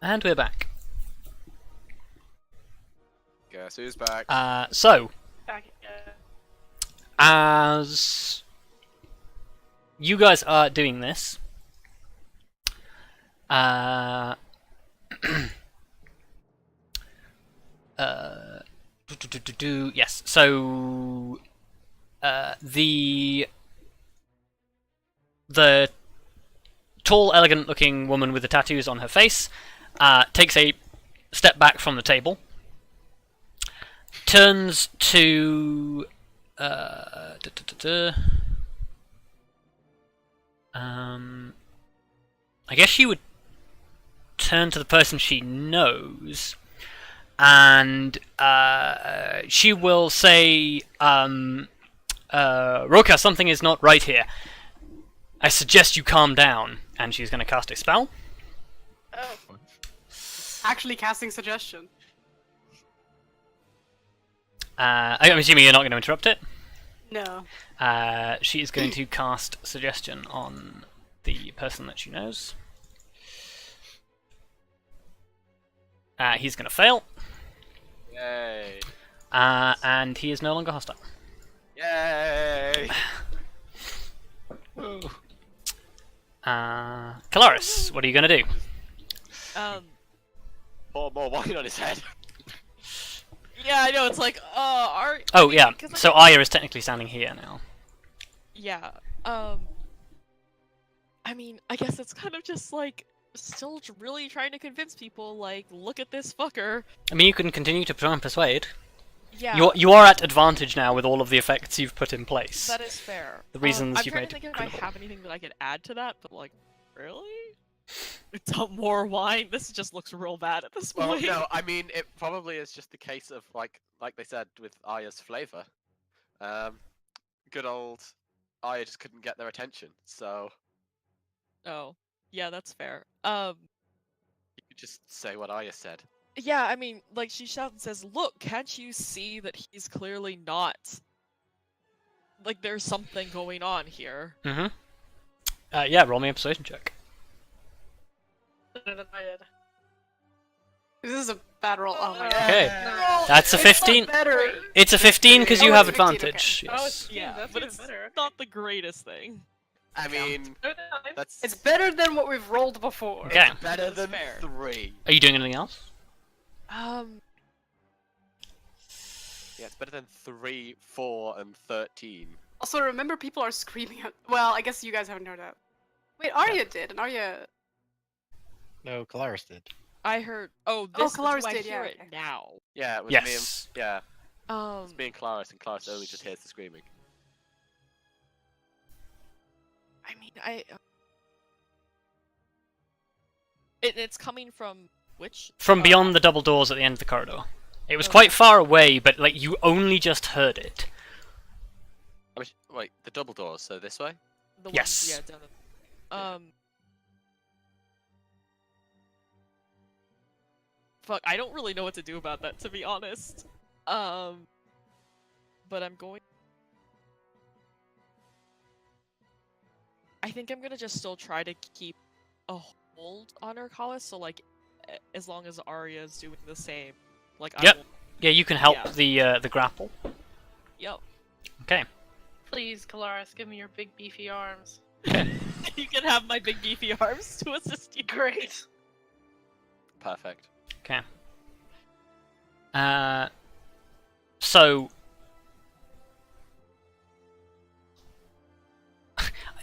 And we're back. Guess who's back? So, Back again. as you guys are doing this, yes, so the tall, elegant-looking woman with the tattoos on her face takes a step back from the table, turns to I guess she would turn to the person she knows, and she will say, Roka, something is not right here. I suggest you calm down. And she's going to cast a spell. Oh. Actually casting suggestion. I'm assuming you're not going to interrupt it? No. She is going to cast suggestion on the person that she knows. He's going to fail. Yay. And he is no longer hostile. Yay. Woo. Kelariis, what are you going to do? Pour more wine on his head. Yeah, I know, it's like, Oh, yeah, so Arya is technically standing here now. Yeah, I mean, I guess it's kind of just, like, still really trying to convince people, like, look at this fucker. I mean, you can continue to try and persuade. Yeah. You are at advantage now with all of the effects you've put in place. That is fair. The reasons I'm you've trying made to think if I critical. have anything that I could add to that, but, like, really? Dump more wine? This just looks real bad at this Well, point. no, I mean, it probably is just a case of, like they said, with Arya's flavour. Good old Arya just couldn't get their attention, so Oh, yeah, that's fair. you could just say what Arya said. Yeah, I mean, like, she shouts and says, look, can't you see that he's clearly not... Like, there's something going on here. Mm-hmm. Yeah, roll me a persuasion check. Better than I did. This is a bad roll. Oh my god. Okay. No. That's a It's 15. not better. It's a 15 because you Oh, have it's 15, advantage. okay. Oh, Yes. it's Yeah, that's but even it's better. not the greatest thing. I mean, that's It's better than what we've rolled before. Okay. better That's than fair. 3. Are you doing anything else? Yeah, it's better than 3, 4, and 13. Also, remember people are screaming at. Well, I guess you guys haven't heard that. Wait, Arya did, and Arya. No, Kelariis did. I heard... Oh, this Kelariis do I did, hear yeah, it okay. now? Yeah, it was Yes. me and, yeah, it's me Um, and Clarice, and Clarice only just hears the screaming. I mean, It's coming from which? From beyond the double doors at the end of the corridor. It was quite far away, but like you only just heard it. I wish, wait, the double doors, so this way? The Yes. Ones, yeah, down the... Fuck, I don't really know what to do about that, to be honest. But I'm going... I think I'm gonna just still try to keep a hold on Irkalis, so like, as long as Arya's doing the same. Like, Yep. I will... Yeah, you can help Yeah. the grapple. Yep. Okay. Please, Kelariis, give me your big beefy arms. You can have my big beefy arms to assist you. Great. Perfect. Okay. So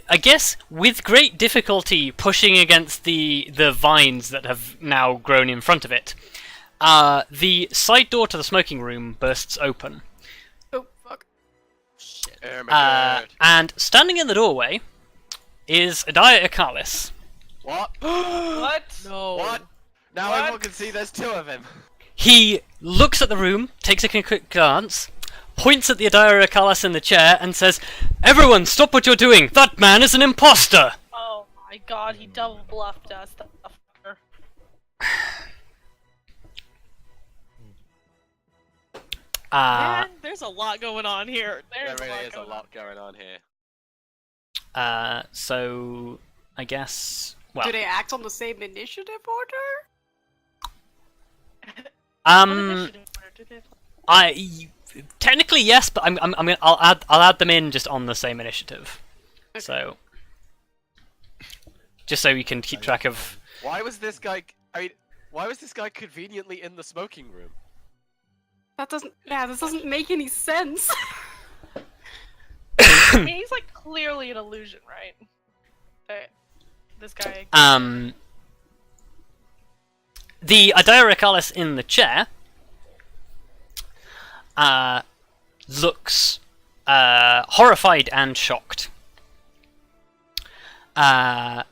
I guess with great difficulty pushing against the vines that have now grown in front of it, the side door to the smoking room bursts open. Oh fuck. Shit. Oh my god. And standing in the doorway is Irkalis. What? What? No. What? Now What? everyone can see there's 2 of him. He looks at the room, takes a quick glance, points at the Irkalis in the chair, and says, "Everyone, stop what you're doing! That man is an imposter!" Oh my god, he double bluffed us, the fucker. Man, there's a lot going on here. There There's really is a going on. lot going on here. So I guess, well, Do they act on the same initiative order? What Um, initiative order do they play? technically yes, but I'll add them in just on the same initiative. So, just so we can keep track of. Why was this guy? I mean, why was this guy conveniently in the smoking room? That doesn't. Yeah, this doesn't make any sense. I mean, he's like clearly an illusion, right? That this guy. The Irkalis in the chair looks horrified and shocked. Can I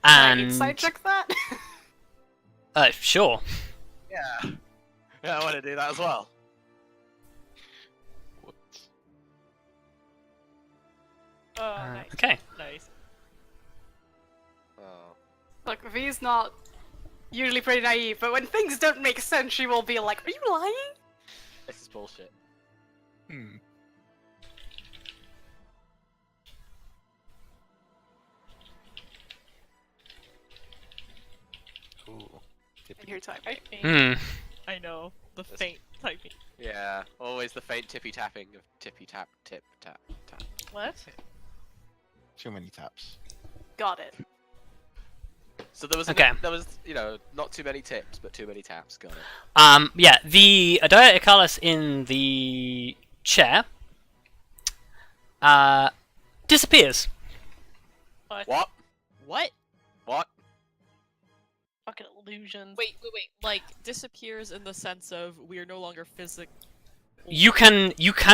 And insight check that? sure. Yeah. Yeah, I want to do that as well. Oh, nice. Okay. Nice. Oh. Look, V's not usually pretty naive, but when things don't make sense, she will be like, "Are you lying?" This is bullshit. Hmm. Ooh. And here, type. I think. I know. The faint typing. Yeah, always the faint tippy tapping of tippy tap, tip, tap, tap. What? Too many taps. Got it. So there was Okay. there was, you know, not too many tips, but too many taps. Got it. Yeah, the Irkalis in the chair disappears. What? What? What? What? Fucking illusions. Wait. Like, disappears in the sense of we are no longer physical. You can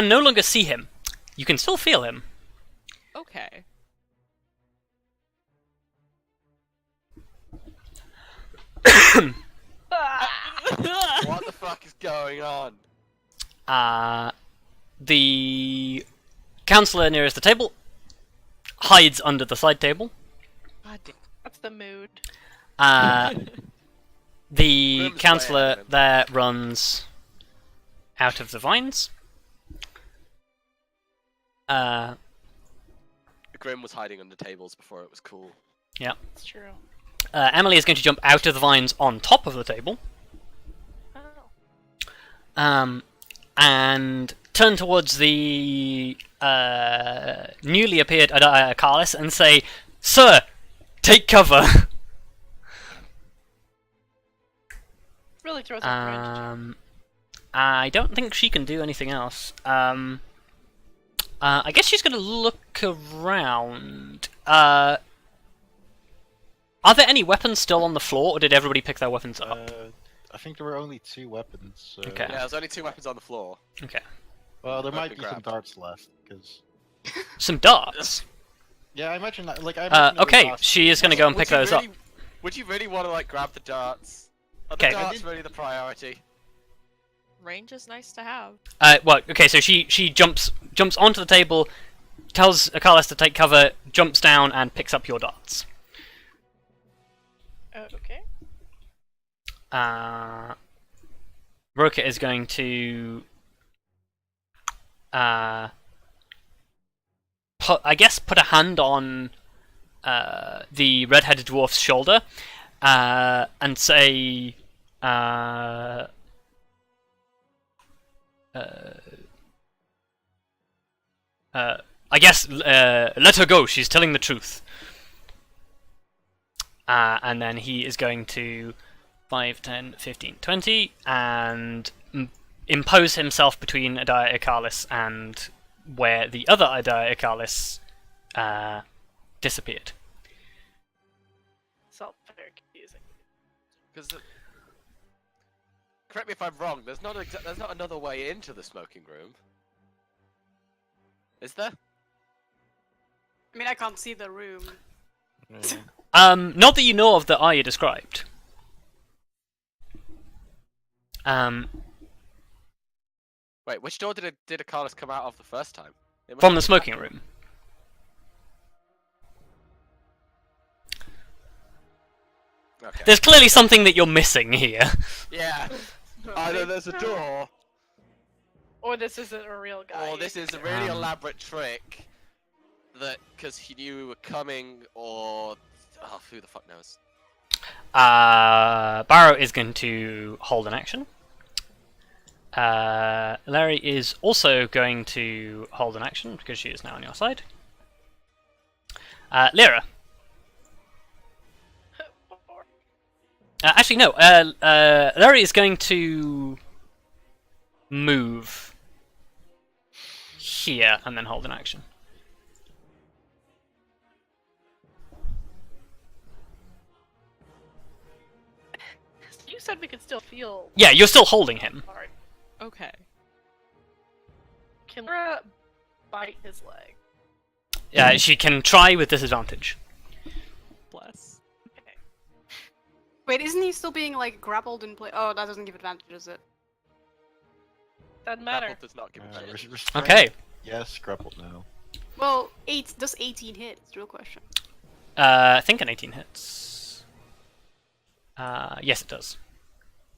no longer see him. You can still feel him. Okay. Ah! What the fuck is going on? The councillor nearest the table hides under the side table. God damn. That's the mood. The Grim's councillor playing. there runs out of the vines. Grim was hiding under tables before it was cool. It's true. Emily is going to jump out of the vines on top of the table. Oh. And turn towards the newly appeared Irkalis and say, "Sir, take cover." Really throws a wrench. I don't think she can do anything else. I guess she's going to look around. Are there any weapons still on the floor, or did everybody pick their weapons up? I think there were only 2 weapons. So... Okay. Yeah, there's only 2 weapons on the floor. Okay. Well, there Might might be be some grabbed. darts left, because... Some darts. Yeah, I imagine that, like, I imagine it was Okay, last- she is going to go and Would pick you those up. really- Would you really want to like grab the darts? Are Okay. the darts really the priority? Range is nice to have. Well, okay, so she jumps onto the table, tells Irkalis to take cover, jumps down, and picks up your darts. Okay. Roka is going to put a hand on the red-headed dwarf's shoulder and say, I guess let her go. She's telling the truth. And then he is going to 5, 10, 15, 20 and impose himself between Adaya Irkalis and where the other Adaya Irkalis disappeared. It's all very confusing. Because correct me if I'm wrong. There's not another way into the smoking room. Is there? I mean, I can't see the room. Yeah. Not that you know of that Arya described. Wait, which door did Irkalis come out of the first time? It must From have the been smoking that door. room. Okay. There's clearly something that you're missing here. Yeah. Either there's a door, Or this isn't a real guy. or this is a really Um. elaborate trick that because he knew we were coming, or who the fuck knows? Barrow is going to hold an action. Larry is also going to hold an action because she is now on your side. Lyra. Actually, no. Larry is going to move here and then hold an action. You said we could still feel. Yeah, you're still holding him. Hard. Okay. Can Lyra bite his leg? Yeah, she can try with disadvantage. Bless. Okay. Wait, isn't he still being like grappled in place? Oh, that doesn't give advantage, does it? Doesn't matter. Grapple does not give a shit. Restraint, Okay. Yes, grappled now. Well, does 18 hit? It's the real question. I think an 18 hits. Yes, it does.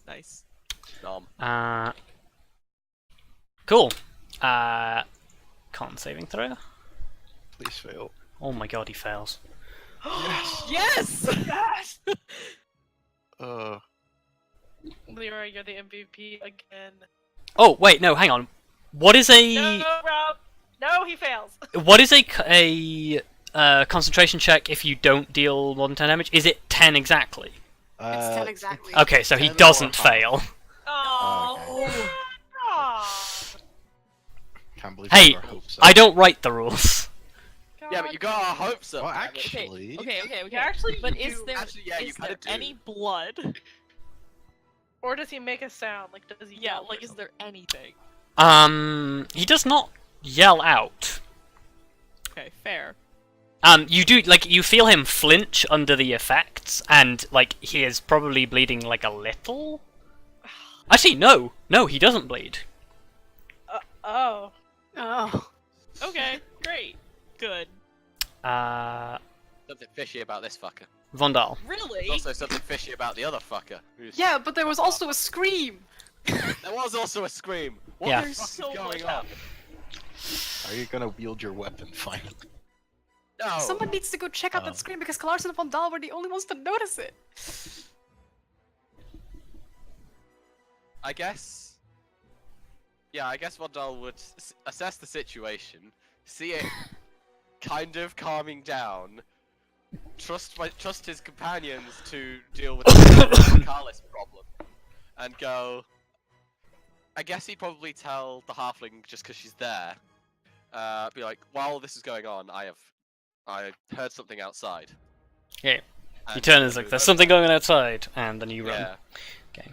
Nice. Nom. Cool. Con saving throw. Please fail. Oh my god, he fails. Yes! Yes! Lyra, you're the MVP again. Oh wait, no, hang on. What is a No, Rob! No, he fails! what is a concentration check if you don't deal more than 10 damage? Is it 10 exactly? It's 10 exactly. Okay, so he 10 or doesn't half. fail. Oh. Can't believe Hey, our hopes I don't write the rules. Yeah, but you got our hopes up. Well, damn it. actually, Okay. Yeah, actually, But you is do. there Actually, yeah, you is kinda there do. any blood? Or does he make a sound? Like, does he Yeah, yell or like is something? there anything? He does not yell out. Okay, fair. You do, like, you feel him flinch under the effects, and, like, he is probably bleeding, like, a little? Actually, no, he doesn't bleed. Oh. Oh. Okay, great. Good. Something fishy about this fucker. Vondal. Really? There's also something fishy about the other fucker. Yeah, but there was also a scream! There was also a scream. What Yeah. the fuck So is going much on? happened. are you gonna wield your weapon finally? No. Someone needs to go check out that scream because Kelariis and Vondal were the only ones to notice it. I guess. Yeah, I guess Vondal would assess the situation, see it kind of calming down, trust his companions to deal with the Irkalis problem, and go. I guess he'd probably tell the halfling just because she's there. Be like, while this is going on, I heard something outside. Yeah. You And turn and so it's like, move there's over. something going on outside, and then you run. Yeah. Okay.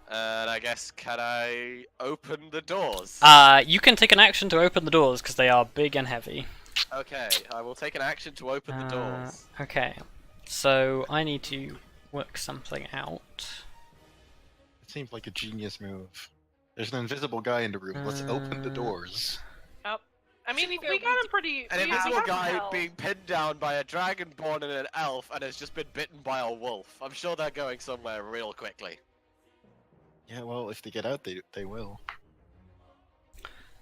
And I guess, can I open the doors? You can take an action to open the doors, because they are big and heavy. Okay, I will take an action to open the doors. Okay. So, I need to work something out. It seems like a genius move. There's an invisible guy in the room. Let's open the doors. I mean, To be we fair, got him pretty. An we invisible got him guy held. being pinned down by a dragonborn and an elf and has just been bitten by a wolf. I'm sure they're going somewhere real quickly. Yeah, well, if they get out, they will.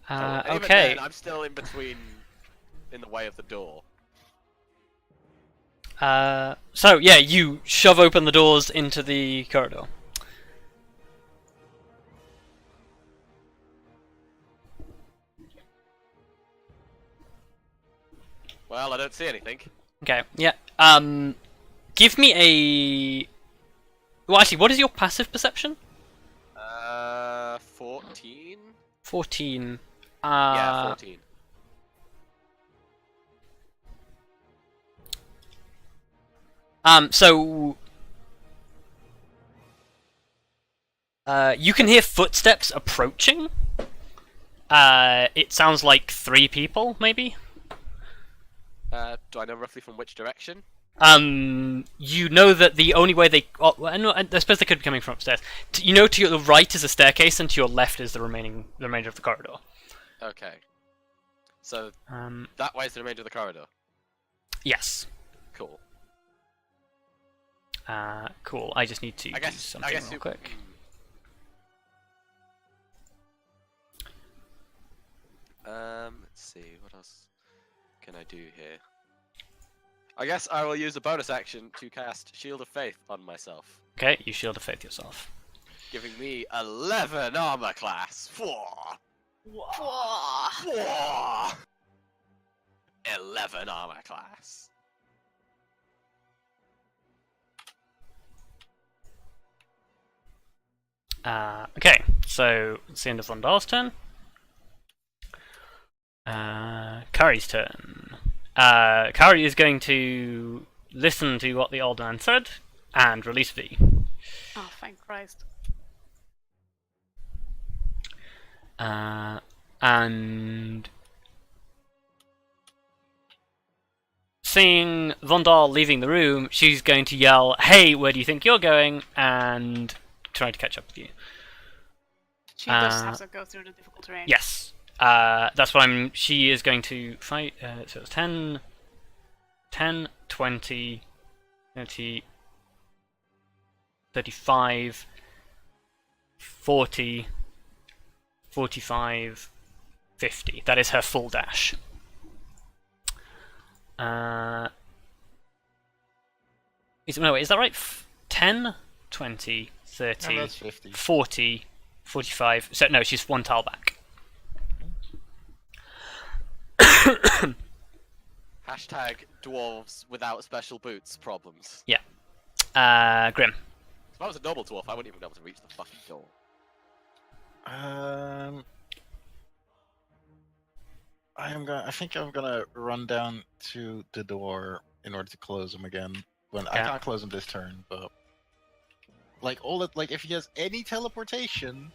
And even Okay. then, I'm still in between, in the way of the door. So, yeah, you shove open the doors into the corridor. Well, I don't see anything. Okay, yeah. Give me a... Well, actually, what is your passive perception? 14? 14. Yeah, 14. So... you can hear footsteps approaching. It sounds like 3 people, maybe? Do I know roughly from which direction? You know that the only way they... Oh, I suppose they could be coming from upstairs. You know to your right is a staircase, and to your left is the remainder of the corridor. Okay. So, that way is the remainder of the corridor. Yes. Cool. Cool. I just need to I do guess, something real you... quick. Let's see, what else can I do here? I guess I will use a bonus action to cast Shield of Faith on myself. Okay, you shield of faith yourself. Giving me 11 armor class. 11 armor class. Okay, so it's the end of Vondal's turn. Kari's turn. Kari is going to listen to what the old man said and release V. Oh, thank Christ. And seeing Vondal leaving the room, she's going to yell, "Hey, where do you think you're going?" and try to catch up with you. She does have to go through the difficult terrain. Yes. That's what I'm... She is going to fight... so it's 10, 20, 30, 35, 40, 45, 50. That is her full dash. Is that right? 10, 20, 30, No, that's 50. 40, 45... So, no, she's one tile back. Hashtag dwarves without special boots problems. Grim. If I was a noble dwarf, I wouldn't even be able to reach the fucking door. I think I'm gonna run down to the door in order to close them again. When I Yeah. can't close them this turn, but like if he has any teleportation,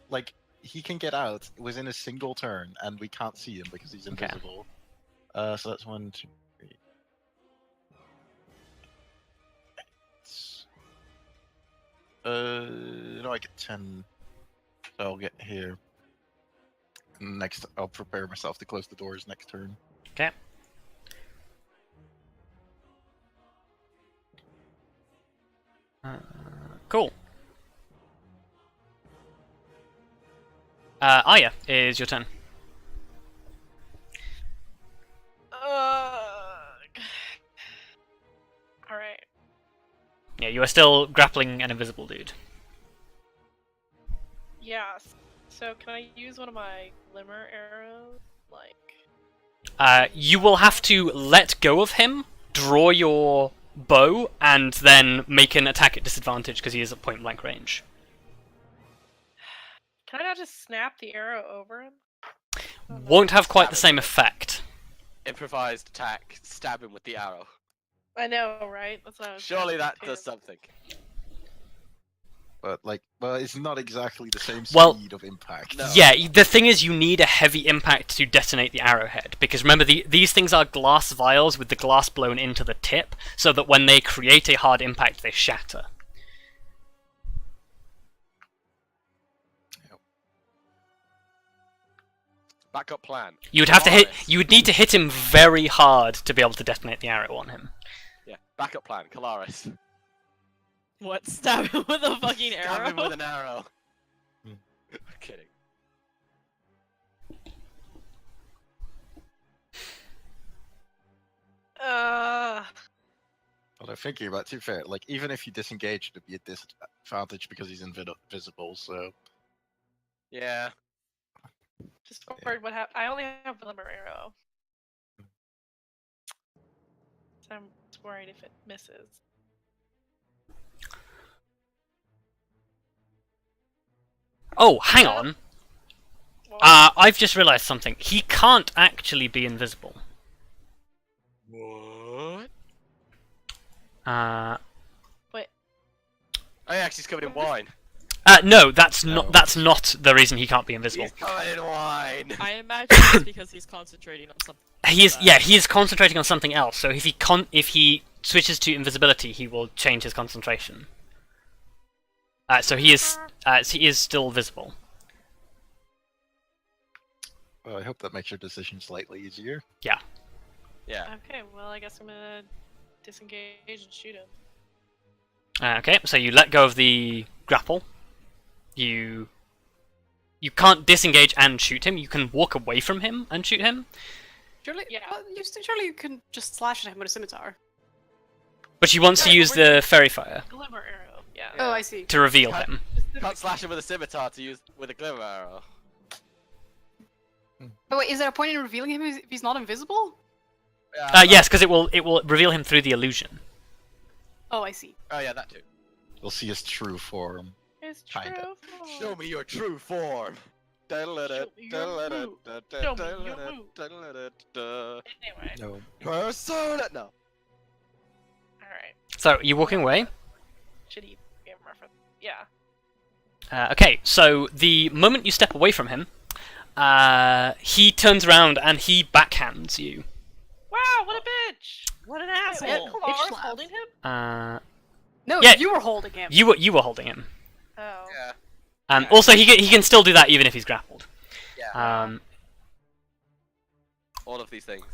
like he can get out within a single turn, and we can't see him because he's Okay. invisible. So that's 1, 2, 3. No, I get 10. So I'll get here. Next, I'll prepare myself to close the doors next turn. Okay. Cool. Arya, is your turn. Alright. Yeah, you are still grappling an invisible dude. Yeah. So can I use one of my glimmer arrows? Like. You will have to let go of him, draw your bow, and then make an attack at disadvantage because he is at point blank range. Can I not just snap the arrow over him? Won't have quite the same effect. Improvised attack, stab him with the arrow. I know, right? That's what I was Surely that thinking, does too. something. But well, it's not exactly the same Well, speed of impact. No. Yeah, the thing is you need a heavy impact to detonate the arrowhead, because remember, these things are glass vials with the glass blown into the tip, so that when they create a hard impact, they shatter. Backup plan. You Kelariis. would need to hit him very hard to be able to detonate the arrow on him. Yeah, backup plan. Kelariis. What? Stab him with a fucking Stab arrow? him with an arrow. Hmm. I'm kidding. But I'm thinking about, to be fair, like even if you disengage, it'd be a disadvantage because he's invisible. So Yeah. Just worried what happened. I only have glimmer arrow. So I'm just worried if it misses. Oh, hang on. Well, I've just realised something. He can't actually be invisible. What? wait. Oh yeah, 'cause he's covered in wine. No, that's No. not the reason he can't be invisible. He's covered in wine. I imagine it's because he's concentrating on something. He is, like yeah, that. he is concentrating on something else. So if he switches to invisibility, he will change his concentration. So he is still visible. well, I hope that makes your decision slightly easier. Yeah. Okay, well, I guess I'm gonna disengage and shoot him. Okay, so you let go of the grapple. You can't disengage and shoot him. You can walk away from him and shoot him. Surely, Yeah. surely you can just slash at him with a scimitar. But she wants to Right, use we're- the fairy fire. Glimmer arrow, yeah. Oh, I see. to reveal him. Can't slash him with a scimitar to use with a glimmer arrow. Oh wait, is there a point in revealing him if he's not invisible? Yes, because it will reveal him through the illusion. Oh, I see. Oh yeah, that too. We'll see his true form. It's true. Kinda. Show me your true form. Anyway, No. persona. No. alright. So you walking away. Shitty game reference. Yeah. Okay, so the moment you step away from him, he turns around and he backhands you. Wow, what a bitch! What an Wait, asshole! Kelariis slap. holding him? No, Yeah. you were holding him. You were holding him. Oh. Yeah. Also, he can still do that even if he's grappled. Yeah. All of these things.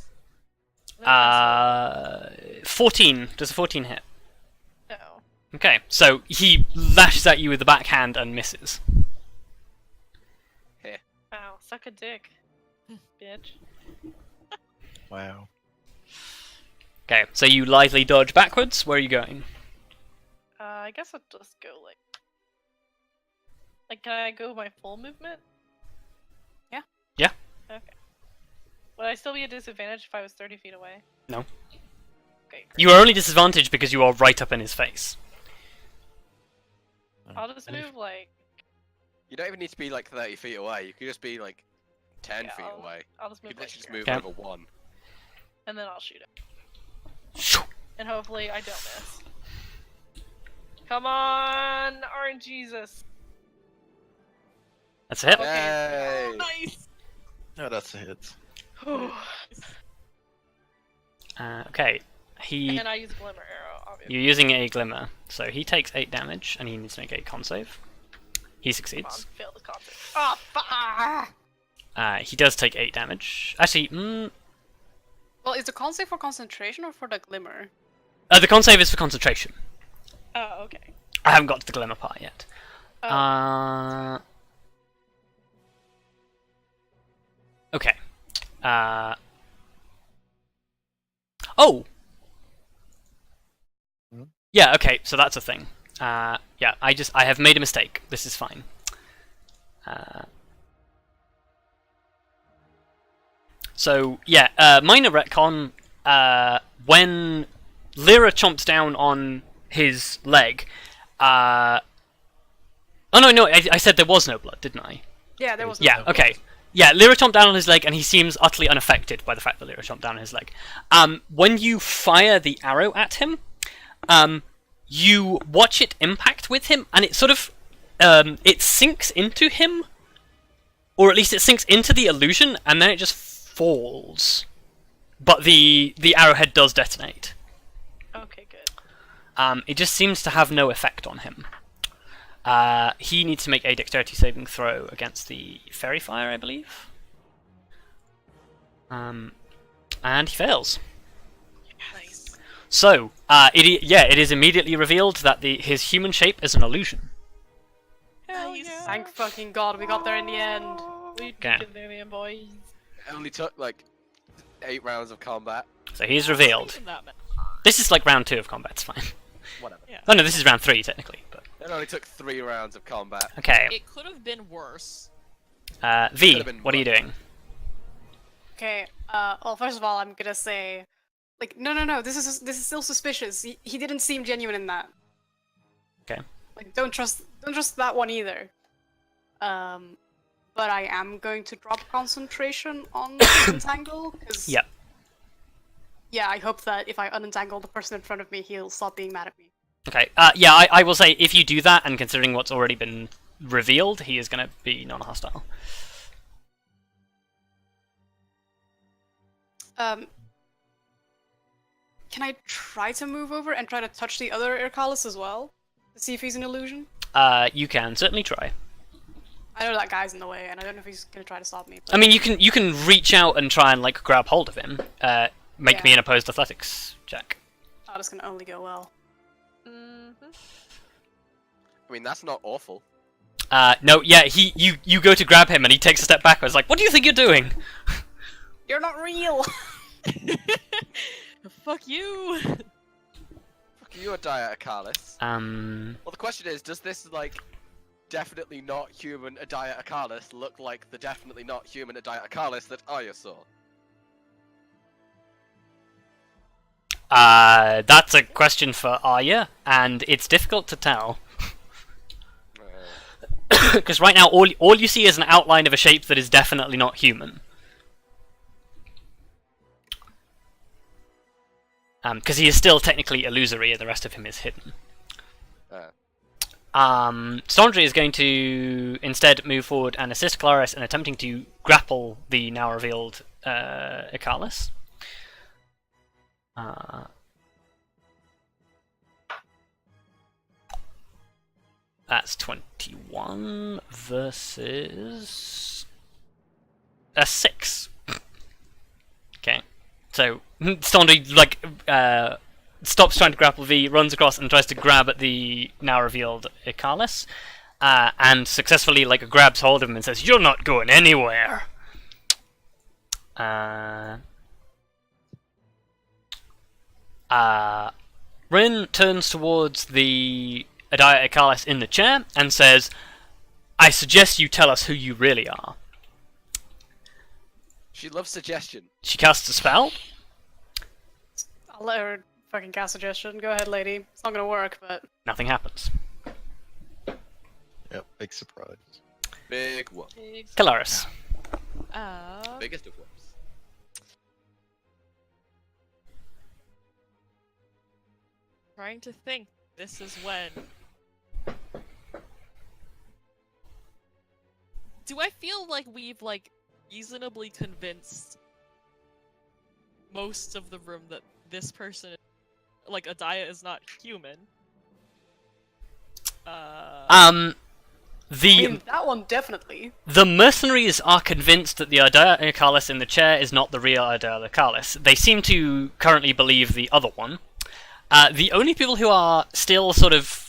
14. Does a 14 hit? No. Okay, so he lashes at you with the backhand and misses. Wow, suck a dick. Bitch. Wow. Okay, so you lithely dodge backwards. Where are you going? I guess I'll just go like... Like, can I go my full movement? Yeah. Yeah. Okay. Would I still be at disadvantage if I was 30 feet away? No. Okay, great. You are only disadvantaged because you are right up in his face. I'll just move like... You don't even need to be like 30 feet away. You could just be like 10 Yeah, feet away. I'll just You move could like literally just here. move Okay. over one. And then I'll shoot it. And hopefully I don't miss. Come on, RNGesus. That's a hit. Yay! Nice. No, that's a hit. Okay, And I use Glimmer Arrow, obviously. you're using a glimmer, so he takes 8 damage and he needs to make a con save. He Come on, succeeds. fail the concept. Oh, fuck! He does take 8 damage. Actually, Well, is the con save for concentration or for the glimmer? the con save is for concentration. Oh, okay. I haven't got to the glimmer part yet. Oh. Okay. Oh! Hmm? Yeah, okay, so that's a thing. Yeah, I have made a mistake. This is fine. So, yeah, minor retcon, when Lyra chomps down on his leg, oh no, I said there was no blood, didn't I? Yeah, there was. Yeah, okay. Yeah, Lyra chomped down on his leg, and he seems utterly unaffected by the fact that Lyra chomped down on his leg. When you fire the arrow at him, you watch it impact with him, and it sort of, it sinks into him, or at least it sinks into the illusion, and then it just falls. But the arrowhead does detonate. Okay, good. It just seems to have no effect on him. He needs to make a dexterity saving throw against the fairy fire, I believe. And he fails. Nice. So, it is immediately revealed that his human shape is an illusion. Hell Nice. yeah. Thank fucking god, we got there in the end. We Okay. did the alien boys. It only took like 8 rounds of combat. So he's revealed. Even that many. This is like round 2 of combat, it's fine. Whatever. Yeah. Oh no, this is round 3 technically, but... It only took 3 rounds of combat. Okay, It could have been worse. V, Could've been what are you worse. doing? Okay, well, first of all, I'm gonna say, like, no, this is still suspicious. He didn't seem genuine in that. Okay. Like, don't trust that one either. But I am going to drop concentration on unentangle, because Yep. yeah, I hope that if I unentangle the person in front of me, he'll stop being mad at me. Okay, yeah, I will say, if you do that, and considering what's already been revealed, he is going to be non-hostile. Can I try to move over and try to touch the other Irkalis as well? To see if he's an illusion? You can certainly try. I know that guy's in the way, and I don't know if he's gonna try to stop me. I mean, you can reach out and try and, like, grab hold of him. Make me Yeah. an opposed athletics check. Oh, this can only go well. Mm-hmm. I mean, that's not awful. No, yeah, you go to grab him and he takes a step backwards, like, what do you think you're doing? You're not real! Fuck you. Fuck you, Adaya Irkalis. Well, the question is, does this, like, definitely not human Adaya Irkalis look like the definitely not human Adaya Irkalis that Arya saw? That's a question for Arya, and it's difficult to tell. Because right now, all you see is an outline of a shape that is definitely not human. Because he is still technically illusory, and the rest of him is hidden. Stondry is going to instead move forward and assist Kelariis in attempting to grapple the now revealed Irkalis. That's 21 versus a 6. Okay, so Stondry stops trying to grapple V, runs across and tries to grab at the now revealed Irkalis, and successfully grabs hold of him and says, "You're not going anywhere." Rin turns towards the Adaya Irkalis in the chair and says, "I suggest you tell us who you really are." She loves suggestion. She casts a spell. I'll let her fucking cast suggestion. Go ahead, lady. It's not gonna work, but Nothing happens. Yep, big surprise. Big whoop. Kelariis. Biggest of whoops. Trying to think. This is when. Do I feel like we've reasonably convinced most of the room that this person, Adaya, is not human? I mean, that one definitely. The mercenaries are convinced that the Adaya Irkalis in the chair is not the real Adaya Irkalis. They seem to currently believe the other one. The only people who are still sort of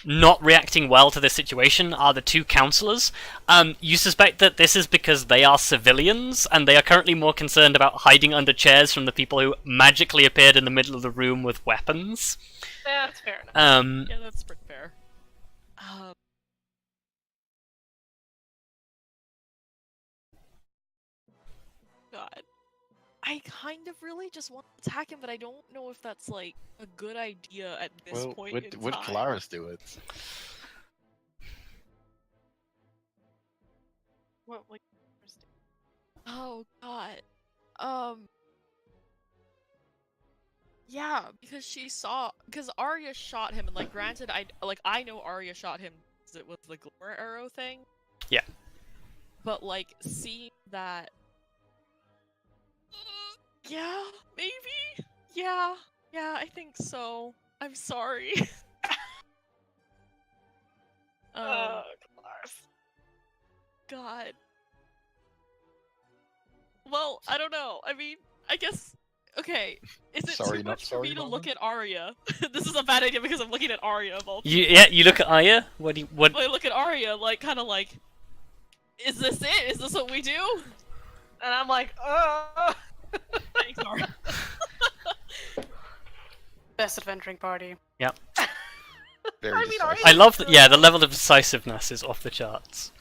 not reacting well to this situation are the two councillors. You suspect that this is because they are civilians, and they are currently more concerned about hiding under chairs from the people who magically appeared in the middle of the room with weapons. Yeah, that's fair enough. Yeah, that's pretty fair. God. I kind of really just want to attack him, but I don't know if that's a good idea at this point in time. Would Kelariis do it? What, Oh god. Yeah, because Arya shot him, and granted, I know Arya shot him because it was the Glimmer arrow thing. Yeah. But seeing that. Yeah, maybe? Yeah, I think so. I'm sorry. Kelariis. God. Well, I don't know. I mean, I guess... Okay, is it Sorry, too not much for sorry, me to Mama? look at Arya? This is a bad idea because I'm looking at Arya of all people. You look at Arya. What? I look at Arya, is this it? Is this what we do? And I'm like, Thanks, Arya. Best adventuring party. Yep. Very I mean, decisive. Arya- I love that. Yeah, the level of decisiveness is off the charts.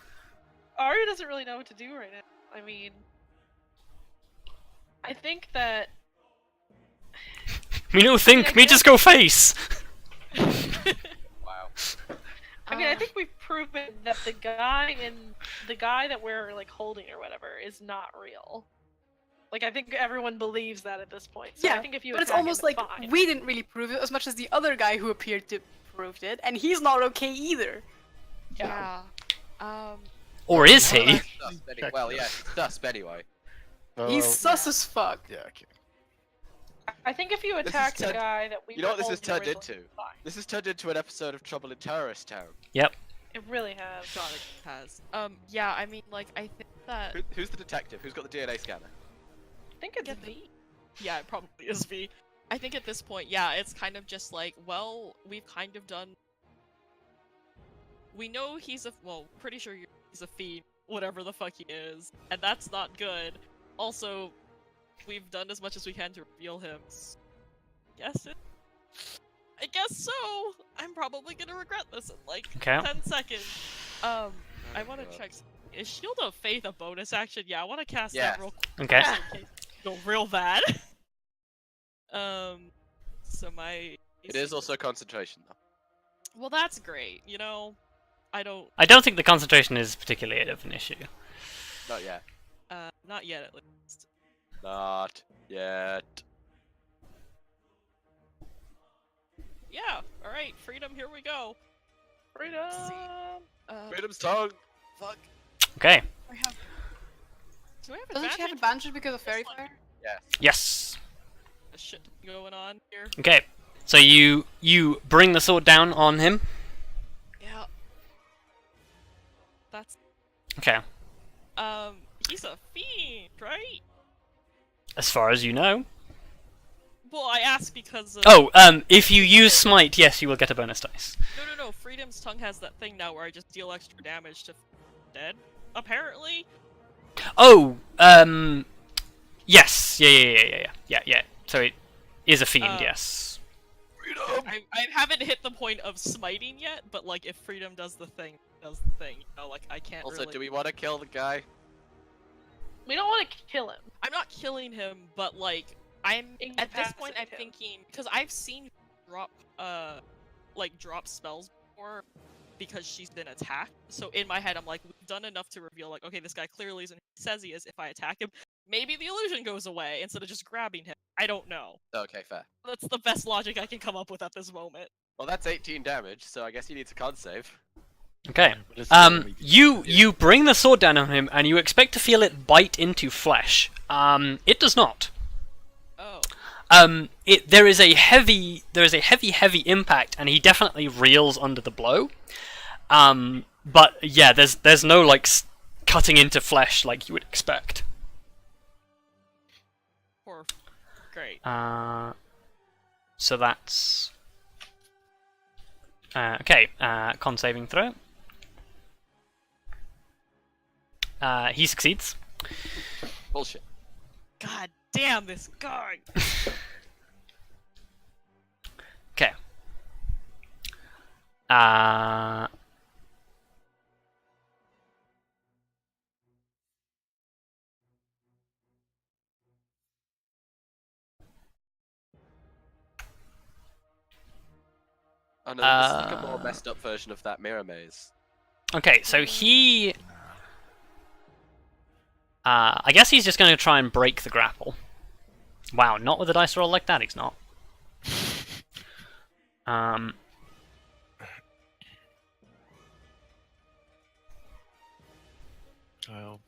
Arya doesn't really know what to do right now. I mean, I think that Me no think. Me just go face. Wow. I mean, I think we've proven that the guy that we're holding or whatever is not real. I think everyone believes that at this point. So I think if you but it's attack him, almost fine. we didn't really prove it as much as the other guy who appeared to proved it, and he's not okay either. Yeah. Or is he? Well, yeah, he's dust anyway. He's Oh, sus as fuck. yeah, okay. I think if you This is attack the turned- guy that we You know what were this has holding turned originally, into? fine. This has turned into an episode of Trouble in Terrorist Town. Yep. It really has. God, it has. Yeah, I mean, I think that... Who's the detective? Who's got the DNA scanner? I think it's Get the- V. Yeah, it probably is V. I think at this point, yeah, it's kind of just well, we've kind of done... We know pretty sure he's a fiend, whatever the fuck he is, and that's not good. Also, we've done as much as we can to reveal him. Yes, guess so. I'm probably gonna regret this in like Okay. 10 seconds. I want to check. Is Shield of Faith a bonus action? Yeah, I want to cast Yes. that real quick. Okay. just in case it go real bad. So my. It is also concentration though. Well, that's great. You know, I don't. I don't think the concentration is particularly of an issue. Not yet. Not yet at least. Not yet. Yeah. All right, freedom. Here we go. Freedom. Freedom's tongue. Fuck. Okay. I have. Do I have Doesn't she have advantage? advantage because of fairy This one. fire? Yes. There's shit going on here. Okay. So you bring the sword down on him. Yeah. That's. Okay. He's a fiend, right? As far as you know. Well, I asked because of... Oh, if you use smite, yes, you will get a bonus dice. No. Freedom's Tongue has that thing now where I just deal extra damage to dead, apparently. Oh, yes. Yeah. So it is a fiend, yes. Freedom. I haven't hit the point of smiting yet, but like if Freedom does the thing, you know, like I can't Also, really... do we want to kill the guy? We don't want to kill him. I'm not killing him, but like at this point I'm Incapacitate him. thinking because I've seen drop drop spells before because she's been attacked. So in my head I'm like, we've done enough to reveal like, okay, this guy clearly isn't who he says he is. If I attack him, maybe the illusion goes away instead of just grabbing him. I don't know. Okay, fair. That's the best logic I can come up with at this moment. Well, that's 18 damage, so I guess he needs a con save. Okay. But it's still only- You bring the sword down on him, and you expect to feel it bite into flesh. It does not. Oh. There is a heavy impact, and he definitely reels under the blow. But yeah, there's no like cutting into flesh like you would expect. Poor. Great. So that's okay. Con saving throw. He succeeds. Bullshit. God damn this guy. Okay. Oh no, this is like a more messed up version of that mirror maze. Okay, so he... I guess he's just going to try and break the grapple. Wow, not with a dice roll like that, he's not. Well,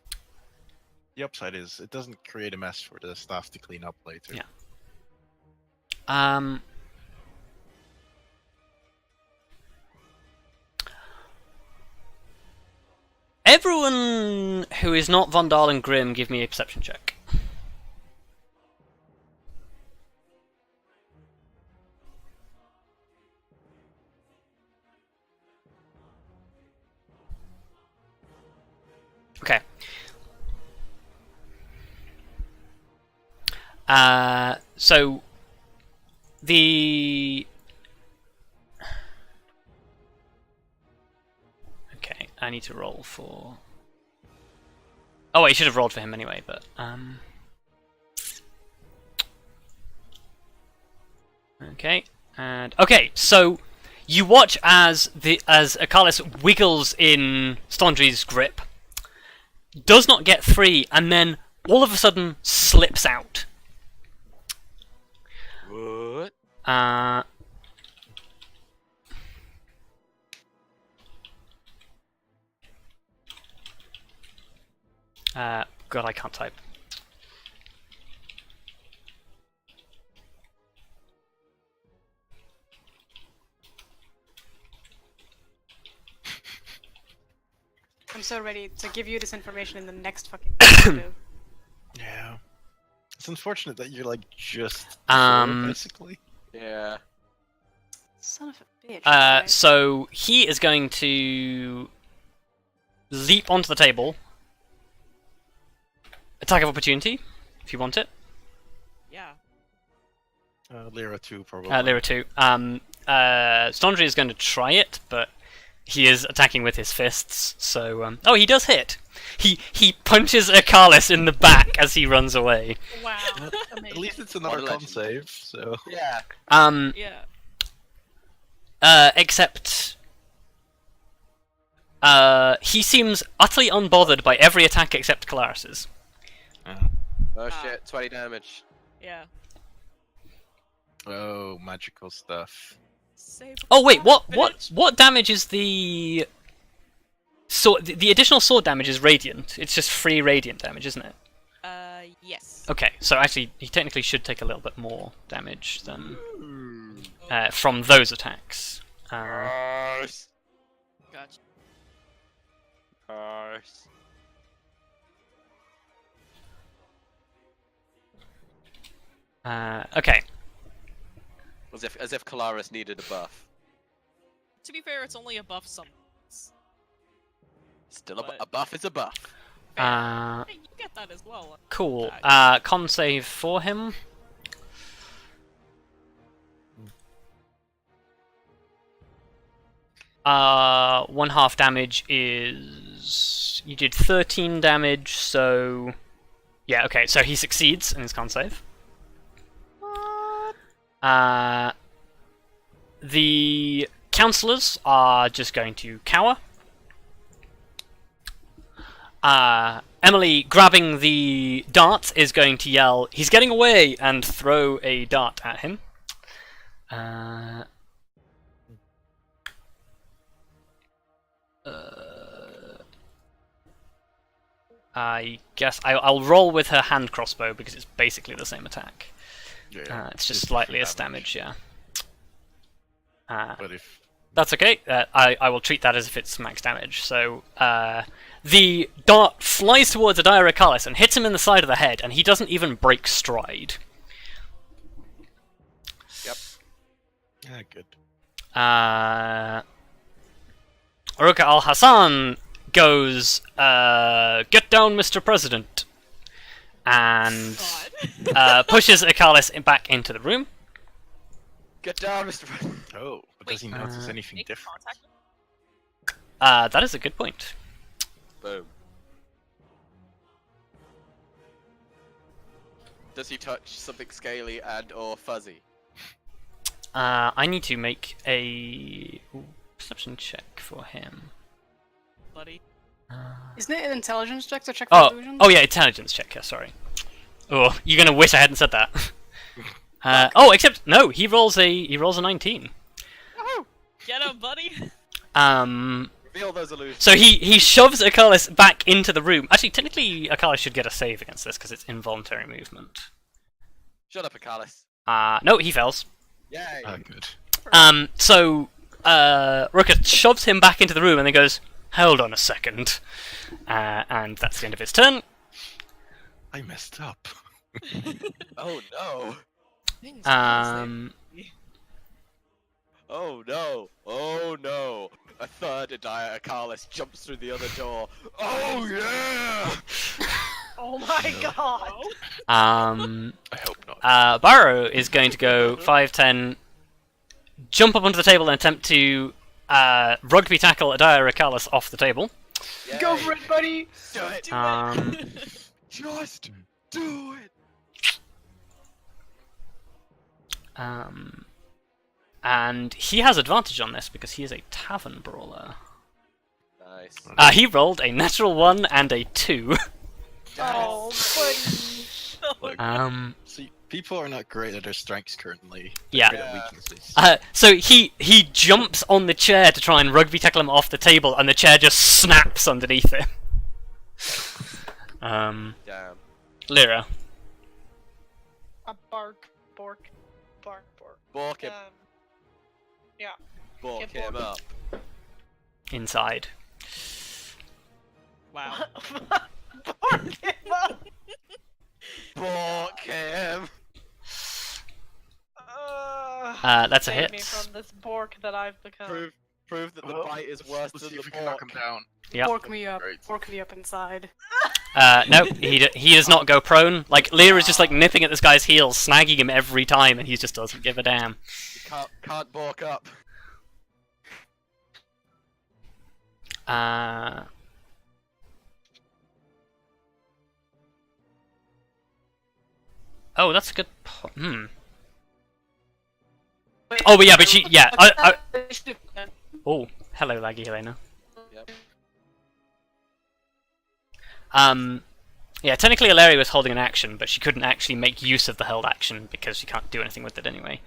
the upside is it doesn't create a mess for the staff to clean up later. Yeah. Everyone who is not Vondal and Grim, give me a perception check. Okay. So the okay, I need to roll for. Oh wait, I should have rolled for him anyway, but okay, and okay, so you watch as Irkalis wiggles in Stondry's grip, does not get free, and then all of a sudden slips out. What? God, I can't type. I'm so ready to give you this information in the next fucking video. Yeah. It's unfortunate that you're like just basically. Yeah. Son of a bitch. Alright. So he is going to leap onto the table. Attack of opportunity, if you want it. Yeah. Lyra 2 probably. Lyra 2. Stondry is going to try it, but he is attacking with his fists. So, oh, he does hit. He punches Irkalis in the back as he runs away. Wow. At Amazing. least it's another What a con legend. save, so... Yeah. Yeah. Except he seems utterly unbothered by every attack except Kelariis's. Oh shit, 20 damage. Yeah. Oh, magical stuff. Save Oh wait, what bitch. damage is the sword? The additional sword damage is radiant. It's just free radiant damage, isn't it? Yes. Okay, so actually he technically should take a little bit more damage than from those attacks. Nice. Gotcha. Nice. Okay. As if Kelariis needed a buff. To be fair, it's only a buff sometimes. Still But- a buff is a buff. Uh, Hey, you get that as well. cool. Con save for him. One half damage is you did 13 damage, so yeah, okay, so he succeeds in his con save. The councillors are just going to cower. Emily, grabbing the dart, is going to yell, "He's getting away!" and throw a dart at him. I guess I'll roll with her hand crossbow because it's basically the same attack. Yeah, It's just it's slightly different less damage, yeah. But if... That's okay. I will treat that as if it's max damage. So the dart flies towards Irkalis and hits him in the side of the head, and he doesn't even break stride. Yep. Yeah, good. Aruka Al Hassan goes, "Get down, Mr. President," and God. pushes Irkalis back into the room. Get down, Mr. President. Oh, but does he notice anything Make different? contact. That is a good point. Boom. Does he touch something scaly and or fuzzy? I need to make a perception check for him. Buddy. Isn't it an intelligence check to check for illusions? Oh yeah, intelligence check. Yeah, sorry. Oh, you're gonna wish I hadn't said that. Except no, he rolls a 19. Woohoo! Get him, buddy. Reveal those illusions. So he shoves Irkalis back into the room. Actually, technically, Irkalis should get a save against this because it's involuntary movement. Shut up, Irkalis. No, he fails. Yay! Oh, good. So Ruka shoves him back into the room and then goes, "Hold on a second," and that's the end of his turn. I messed up. Oh no! Things Oh no! Oh no! A third Irkalis jumps through the other door. Oh yeah! Oh my god. I hope not. Barrow is going to go 5, 10, jump up onto the table and attempt to rugby tackle Irkalis off the table. Go for it, buddy! Do it! Just do it! And he has advantage on this because he is a tavern brawler. Nice. He rolled a natural 1 and a 2. Oh, buddy. See, people are not great at their strengths currently. Yeah. Great at weaknesses. So he jumps on the chair to try and rugby tackle him off the table, and the chair just snaps underneath him. Damn. Lyra. A bork. Bork him. Yeah. Bork get him bork. up. Inside. Wow. Bork him up. Bork him! That's a Save hit. me from this bork that I've become. Prove that the Oh, bite is worse Let's than see the if we can knock him bork. down. Yep. Fork me up. Great. Fork me up inside. No, he does not go prone. Like, Lear is just like nipping at this guy's heels, snagging him every time, and he just doesn't give a damn. You can't balk up. Oh, that's a good Oh, but yeah, but she, yeah. Oh, hello, laggy Helena. Yep. Yeah, technically Alaria was holding an action, but she couldn't actually make use of the held action because she can't do anything with it anyway.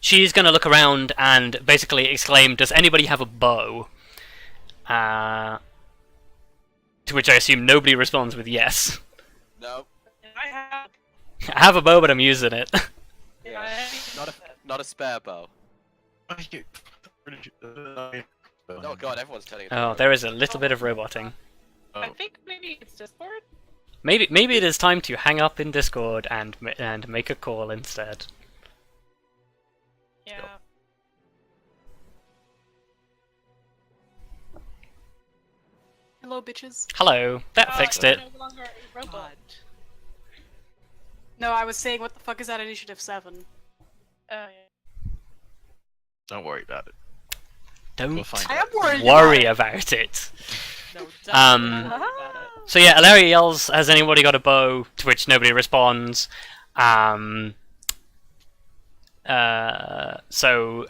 She's gonna look around and basically exclaim, "Does anybody have a bow?" To which I assume nobody responds with yes. No. I have. I have a bow, but I'm using it. Yeah. Not a spare bow. Oh god, everyone's turning it. Oh, there is a little bit of roboting. I think maybe it's Discord. Maybe it is time to hang up in Discord and make a call instead. Yeah. Hello, bitches. Hello, that fixed it. No longer a robot. No, I was saying, what the fuck is that initiative 7? Oh yeah. Don't worry about it. Don't We'll find I out. am worried. worry about it. No, Um, definitely not about it. So yeah, Alaria yells, "Has anybody got a bow?" To which nobody responds. So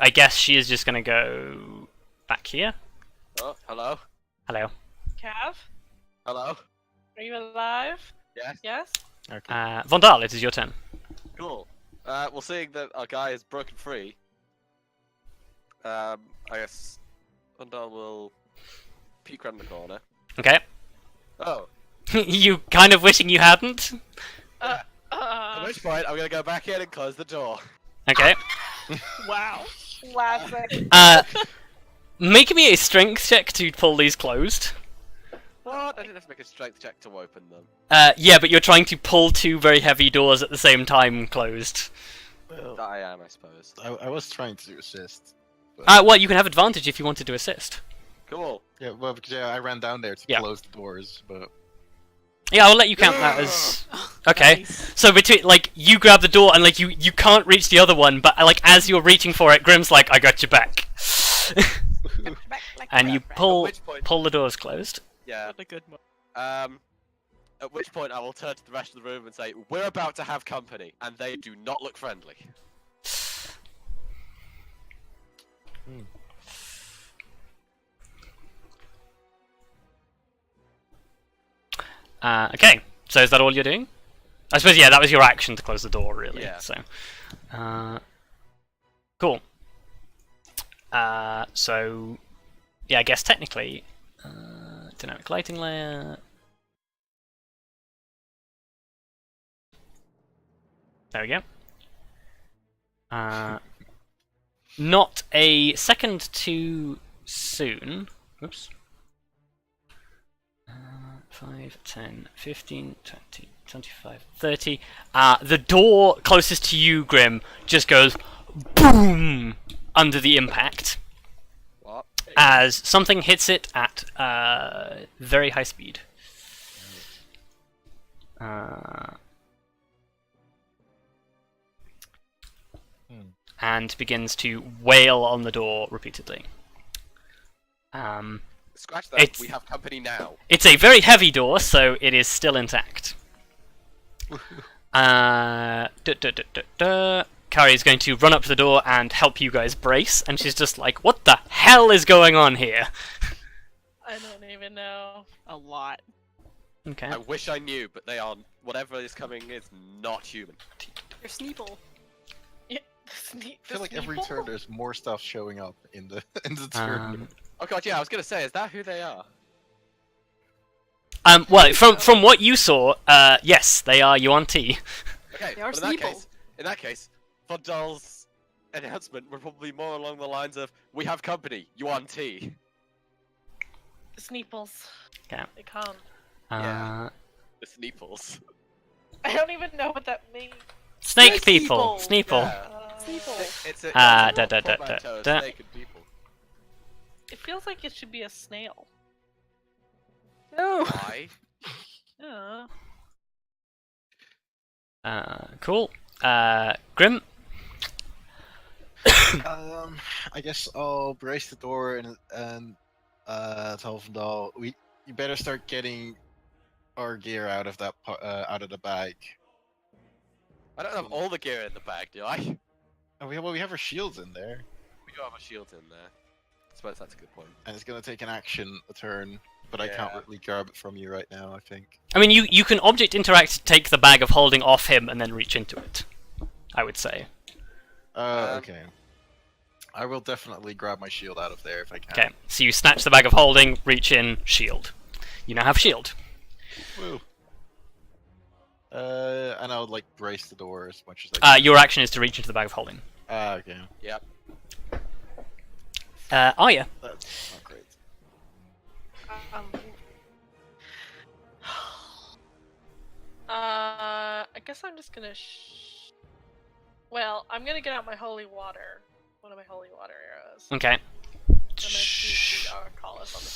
I guess she is just gonna go back here. Oh, hello? Hello. Cav, Hello? are you alive? Yes? Yes. Okay. Vondal, it is your turn. Cool. Well, seeing that our guy is broken free, I guess Vondal will peek around the corner. Okay. Oh. You kind of wishing you hadn't? At which point, I'm gonna go back in and close the door. Okay. Wow. Classic. Make me a strength check to pull these closed. What? I didn't have to make a strength check to open them. Yeah, but you're trying to pull two very heavy doors at the same time closed. Well, That I am, I suppose. I was trying to assist. Well, you can have advantage if you wanted to assist. Cool. Yeah, well, because I ran down there to Yeah. close the doors, but Yeah, I'll let you count that as... Okay. Nice. So between, like, you grab the door and, like, you can't reach the other one, but, like, as you're reaching for it, Grim's like, "I got your back." And you pull At which point, the doors closed. yeah. What a good mo- At which point I will turn to the rest of the room and say, "We're about to have company, and they do not look friendly." Okay, so is that all you're doing? I suppose, yeah, that was your action to close the door, really. Yeah. So, cool. So, yeah, I guess technically, dynamic lighting layer. There we go. Not a second too soon. Oops. 5, 10, 15, 20, 25, 30. The door closest to you, Grim, just goes boom under the impact What? as something hits it at very high speed. And begins to wail on the door repeatedly. Scratch that. It's- We have company now. It's a very heavy door, so it is still intact. Carrie is going to run up to the door and help you guys brace, and she's just like, "What the hell is going on here?" I don't even know. A lot. Okay. I wish I knew, but they are. Whatever is coming is not human. Your Sneeple. Yeah, I feel like every turn there's more stuff showing up in the turn. Oh god, yeah, I was gonna say, is that who they are? Well, from what you saw, yes, they are Yuan T. Okay, They are but Sneeple. in that case, Vondal's announcement were probably more along the lines of, "We have company, you on tea." Sneeples. Okay. They come. Yeah. The Sneeples. I don't even know what that means. Snake people. Sneeple. Yeah. It's a Da. snake and people. It feels like it should be a snail. Why? Yeah. Cool. Grim. I guess I'll brace the door and tell Vondal, you better start getting our gear out of that out of the bag. I don't have all the gear in the bag, do I? And we have our shields in there, We do have a shield in there. I suppose that's a good point. and it's gonna take an action, a turn, but I can't Yeah. really grab it from you right now. I think. I mean, you can object interact, take the bag of holding off him, and then reach into it. I would say. Okay. I will definitely grab my shield out of there if I can. Okay, so you snatch the bag of holding, reach in, shield. You now have shield. Woo. And I would like brace the door as much as I can. Your action is to reach into the bag of holding. Okay. Yep. Arya. That's not great. I guess I'm just gonna. Well, I'm gonna get out my holy water. One of my holy water arrows. Okay. I'm gonna shoot the Irkalis on the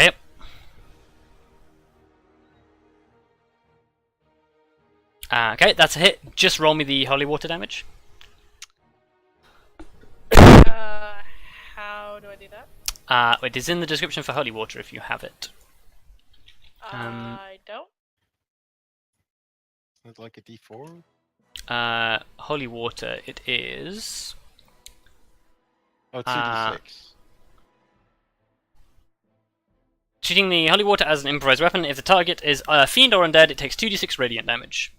people. Okay. Okay, that's a hit. Just roll me the holy water damage. How do I do that? It is in the description for holy water if you have it. I don't. Is it like a D4? Holy water, it is. Oh, 2d6. Shooting the holy water as an improvised weapon. If the target is a fiend or undead, it takes 2d6 radiant damage.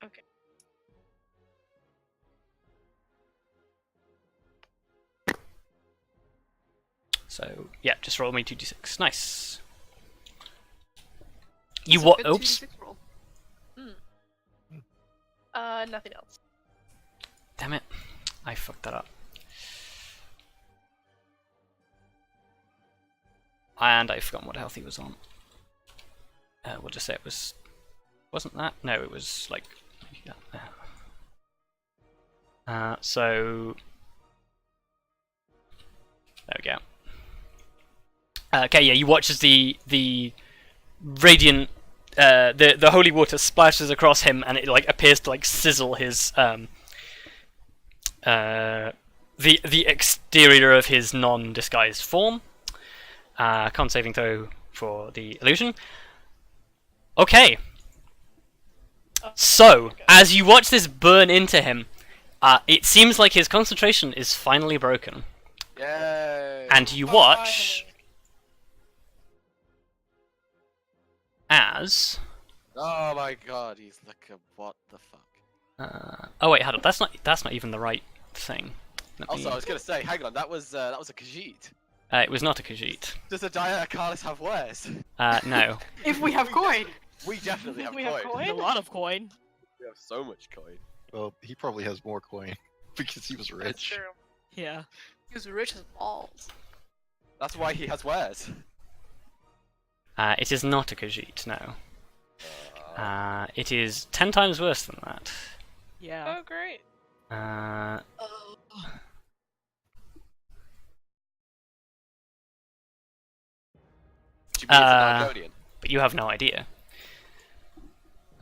Okay. So yeah, just roll me 2d6. Nice. That's You a what? good Oops. 2d6 roll. Nothing else. Damn it. I fucked that up. And I've forgotten what health he was on. We'll just say it was... Wasn't that? No, it was like... So... There we go. Okay, yeah, you watch as the radiant... the holy water splashes across him, and it like appears to like sizzle his the exterior of his non-disguised form. Con saving throw for the illusion. Okay. So as you watch this burn into him, it seems like his concentration is finally broken, Yay! and you watch as. Oh my god, he's like a what the fuck. Oh wait, hold on. That's not even the right thing. Let me- Also, I was gonna say, hang on, that was a Khajiit. it was not a Khajiit. Does a Irkalis have wares? No. If we have coin. We definitely have We have coin. coin? A lot of coin. We have so much coin. Well, he probably has more coin because he was That's rich. true. Yeah. He was rich as balls. That's why he has wares. It is not a Khajiit, no. It is 10 times worse than that. Yeah. Oh, great. Do you mean it's an Argonian? But you have no idea.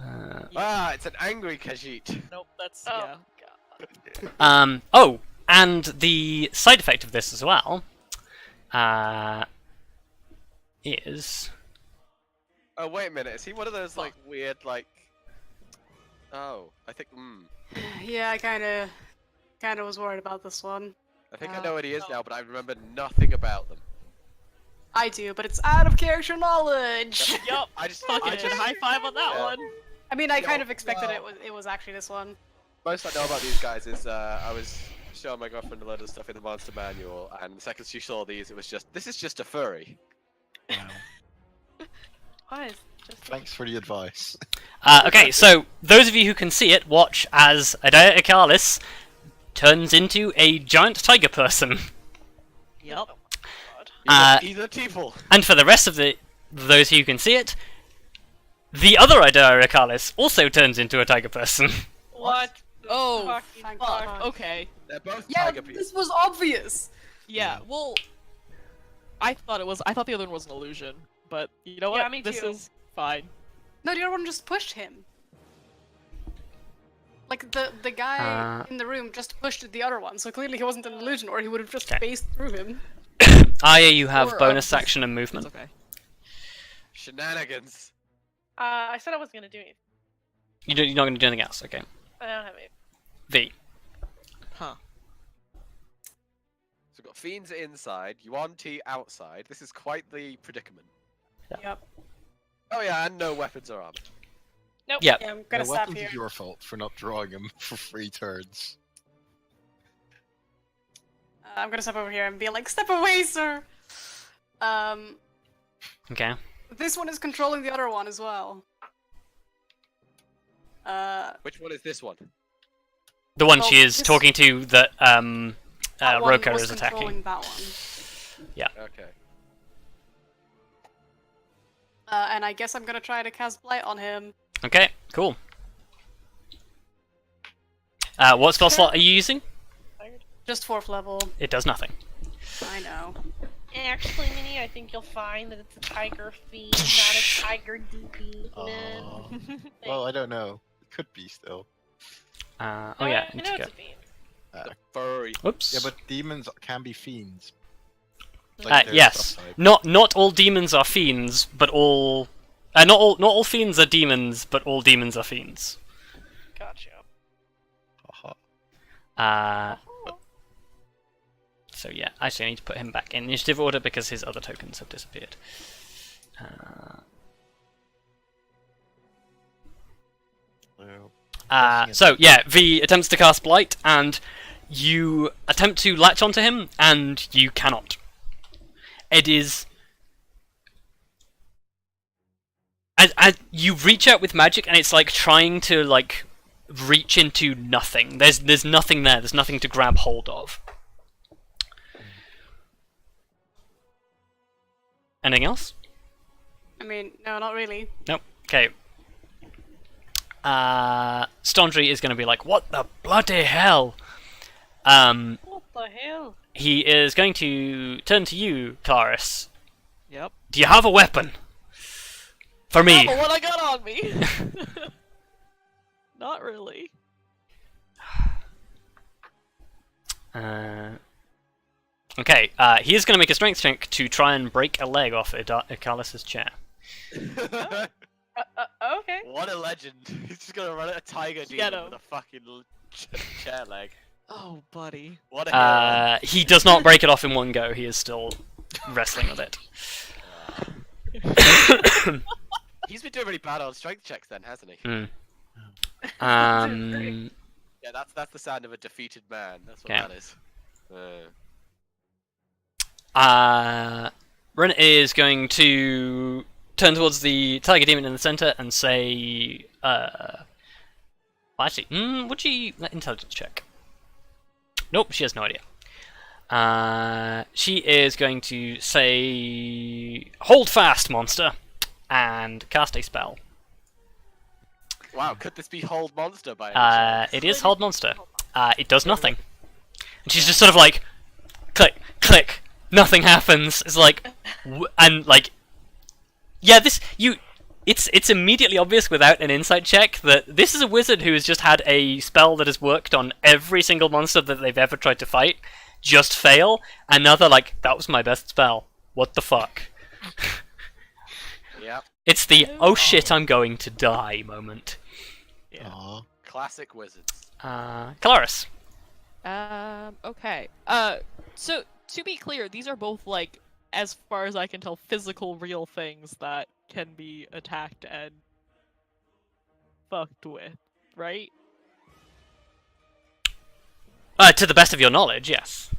Ah, it's an angry Khajiit. Nope, that's Oh, yeah. God. Oh, and the side effect of this as well is... Oh, wait a minute, is he one of those, like, weird, like... Oh, I think, Yeah, I kinda was worried about this one. I think I know what he is now, but I remember nothing about them. I do, but it's out of character knowledge. Yup. I just, Fucking I just, high five on that Yeah. one. I mean, I Yeah, kind of expected well- it was actually this one. most I know about these guys is, I was showing my girlfriend a load of stuff in the monster manual, and the second she saw these, it was just, this is just a furry. Wow. Why is just Thanks for the advice. okay, so those of you who can see it, watch as Irkalis turns into a giant tiger person. Yup. He's a people. And for the rest of those who can see it, the other idea, Irkalis, also turns into a tiger person. What? the Oh, fucking thank fuck? God. Okay. They're both Yeah, tiger people. this was obvious. Yeah. Well, I thought the other one was an illusion, but you know what? Yeah, me This too. is fine. No, the other one just pushed him. Like the guy in the room just pushed the other one, so clearly he wasn't an illusion, or he would have just Okay. phased through him. Arya, you have Or, bonus this- action and It's movement. okay. Shenanigans. I said I wasn't gonna do anything. You're not going to do anything else, okay. I don't have it. V. Huh. So we've got fiends inside, Yuan-Ti outside. This is quite the predicament. Yep. Oh yeah, and no weapons or armor. Nope. Yep. Yeah, I'm The gonna stop weapons here. is your fault for not drawing them for 3 turns. I'm gonna step over here and be like, step away, sir. Okay. This one is controlling the other one as well. Which one is this one? The one Well, she is this- talking to that that one Roka was is controlling attacking. that one. Okay. And I guess I'm gonna try to cast Blight on him. Okay, cool. What spell slot are you using? Just 4th level. It does nothing. I know. Actually, Minnie, I think you'll find that it's a tiger fiend, not a tiger demon. Well, I don't know. It could be still. Oh yeah, I need know to it's go. a fiend. The furry. Oops. Yeah, but demons can be fiends. Yes. subtype. Not all demons are fiends, but all not all fiends are demons, but all demons are fiends. Gotcha. Haha. So yeah, actually I need to put him back in initiative order because his other tokens have disappeared. Well, So yeah, V attempts to cast Blight, and you attempt to latch onto him, and you cannot. It is. As you reach out with magic, and it's like trying to like reach into nothing. There's nothing there. There's nothing to grab hold of. Anything else? I mean, no, not really. Nope. Okay. Stondry is going to be like, "What the bloody hell?" What the hell? He is going to turn to you, Kelariis. Yep. Do you have a weapon? For me. Oh, what I got on me? Not really. Okay, he is going to make a strength check to try and break a leg off Irkalis' chair. Okay. What a legend. He's just gonna run at a tiger Get demon him. with a fucking chair leg. Oh, buddy. What a hero. He does not break it off in one go. He is still wrestling with it. He's been doing really bad on strength checks then, hasn't he? Hmm. Yeah, that's the sound of a defeated man. That's what Okay. that is. Ren is going to turn towards the tiger demon in the center and say, well, actually, would she intelligence check? Nope, she has no idea. She is going to say, "Hold fast, monster," and cast a spell. Wow, could this be Hold Monster by any chance? It is Hold Monster. It does nothing. And she's just sort of like, click, click, nothing happens. It's like, and like, yeah, it's immediately obvious without an insight check that this is a wizard who has just had a spell that has worked on every single monster that they've ever tried to fight, just fail, and now they're like, that was my best spell. What the fuck? Yep, It's the, oh shit, I'm going to die moment. yeah. Aw. Classic wizards. Kelariis. Okay. So to be clear, these are both like, as far as I can tell, physical, real things that can be attacked and fucked with, right? To the best of your knowledge, yes.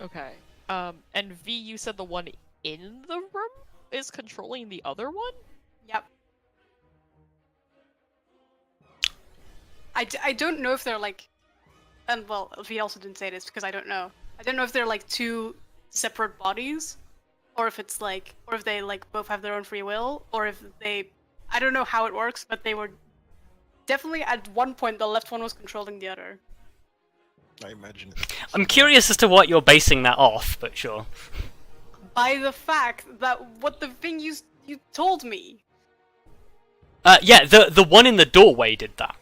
Okay. And V, you said the one in the room is controlling the other one? Yep. I don't know if they're like, and well, V also didn't say this because I don't know. I don't know if they're like two separate bodies, or if it's like, or if they like both have their own free will, or if they I don't know how it works, but they were definitely at one point the left one was controlling the other. I imagine it. I'm curious as to what you're basing that off, but sure. By the fact that what the thing you told me. Yeah, the one in the doorway did that.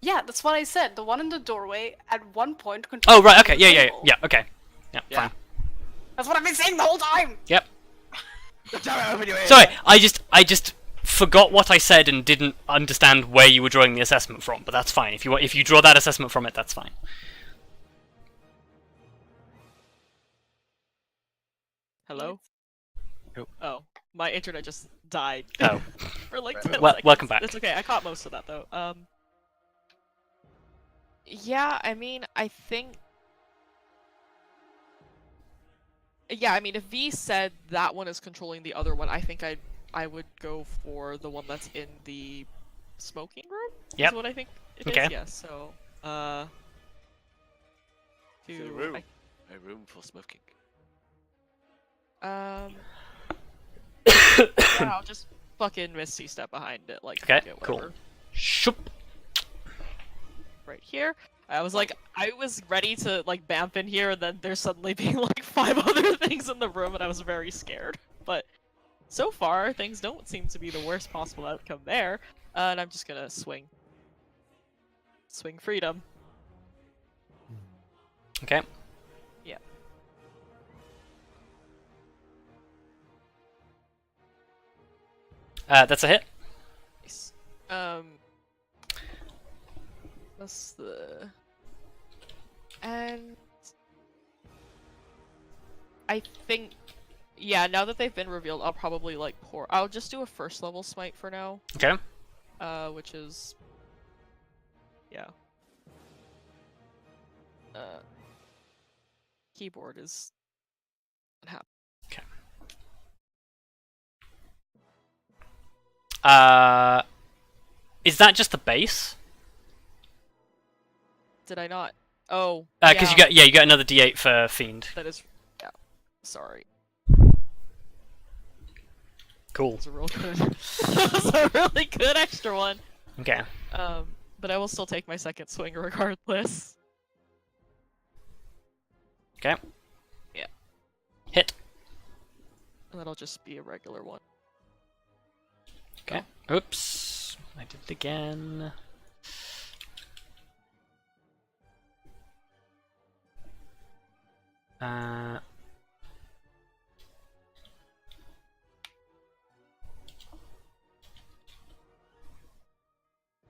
Yeah, that's what I said. The one in the doorway at one point Oh, controlled right, okay, the yeah, table. okay. Yeah, Yeah. fine. That's what I've been saying the whole time! Yep. Damn it, open your ears. Sorry, I just forgot what I said and didn't understand where you were drawing the assessment from, but that's fine. If you draw that assessment from it, that's fine. Hello? Nope. Oh, my internet just died. Oh. For like Well, 10 well, seconds. welcome back. It's okay, I caught most of that though. Yeah, I mean, I think... Yeah, I mean, if V said that one is controlling the other one, I think I would go for the one that's in the smoking room? Yep. Is what I think it Okay. is, yeah, so, It's a room. A room for smoking. yeah, I'll just fucking Misty step behind it, like, Okay, fuck it, cool. whatever. Shoop. Right here. I was ready to like bamf in here, and then there's suddenly being like 5 other things in the room, and I was very scared. But so far, things don't seem to be the worst possible outcome there, and I'm just gonna swing. Swing freedom. Okay. Yeah. That's a hit. Nice. What's the... And... I think... Yeah, now that they've been revealed, I'll probably, like, I'll just do a first level smite for now. Okay. Which is... Yeah. Keyboard is... unhappy. Okay. Is that just the base? Did I not? Oh, Because yeah, you get another D8 for Fiend. that is... Yeah. Sorry. Cool. That's a real good... That's a really good extra one! Okay. But I will still take my second swing regardless. Okay. Yeah. Hit. And that'll just be a regular one. Okay. Oops. I did it again.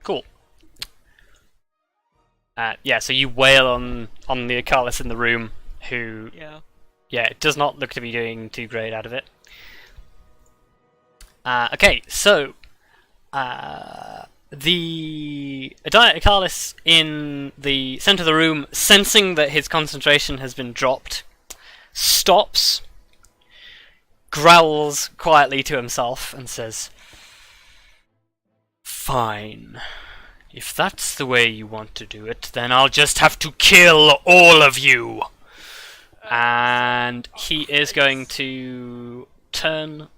Cool. Yeah, so you wail on the Irkalis in the room, who, Yeah. yeah, it does not look to be doing too great out of it. Okay, so the Irkalis in the center of the room, sensing that his concentration has been dropped, stops, growls quietly to himself, and says, "Fine. If that's the way you want to do it, then I'll just have to kill all of you." And he is going to turn...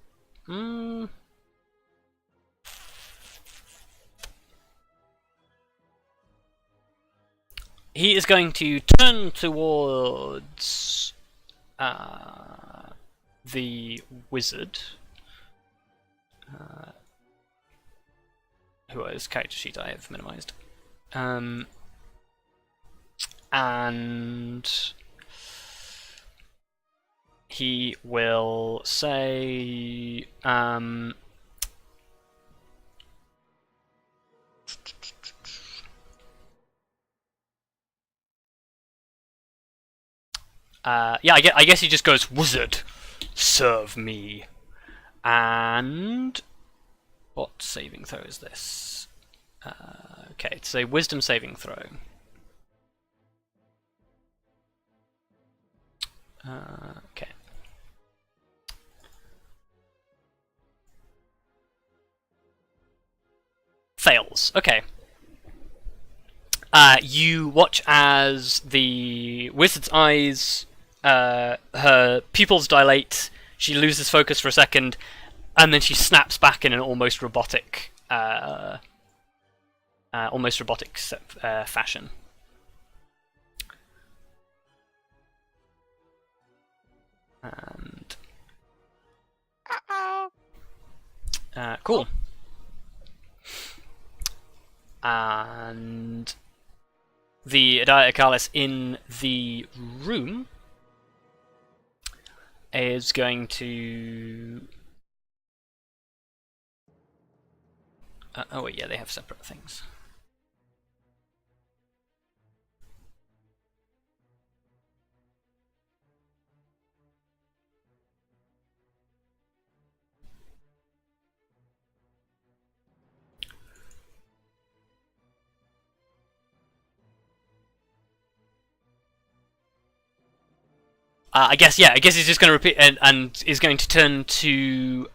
He is going to turn towards the wizard, whose character sheet I have minimized, and he will say, yeah, I guess he just goes, "Wizard, serve me." And what saving throw is this? Okay, it's a wisdom saving throw. Okay. Fails. Okay. You watch as the wizard's eyes, her pupils dilate, she loses focus for a second, and then she snaps back in an almost robotic fashion. And cool. And the Irkalis in the room is going to. Oh wait, yeah, they have separate things. I guess he's just going to repeat and is going to turn to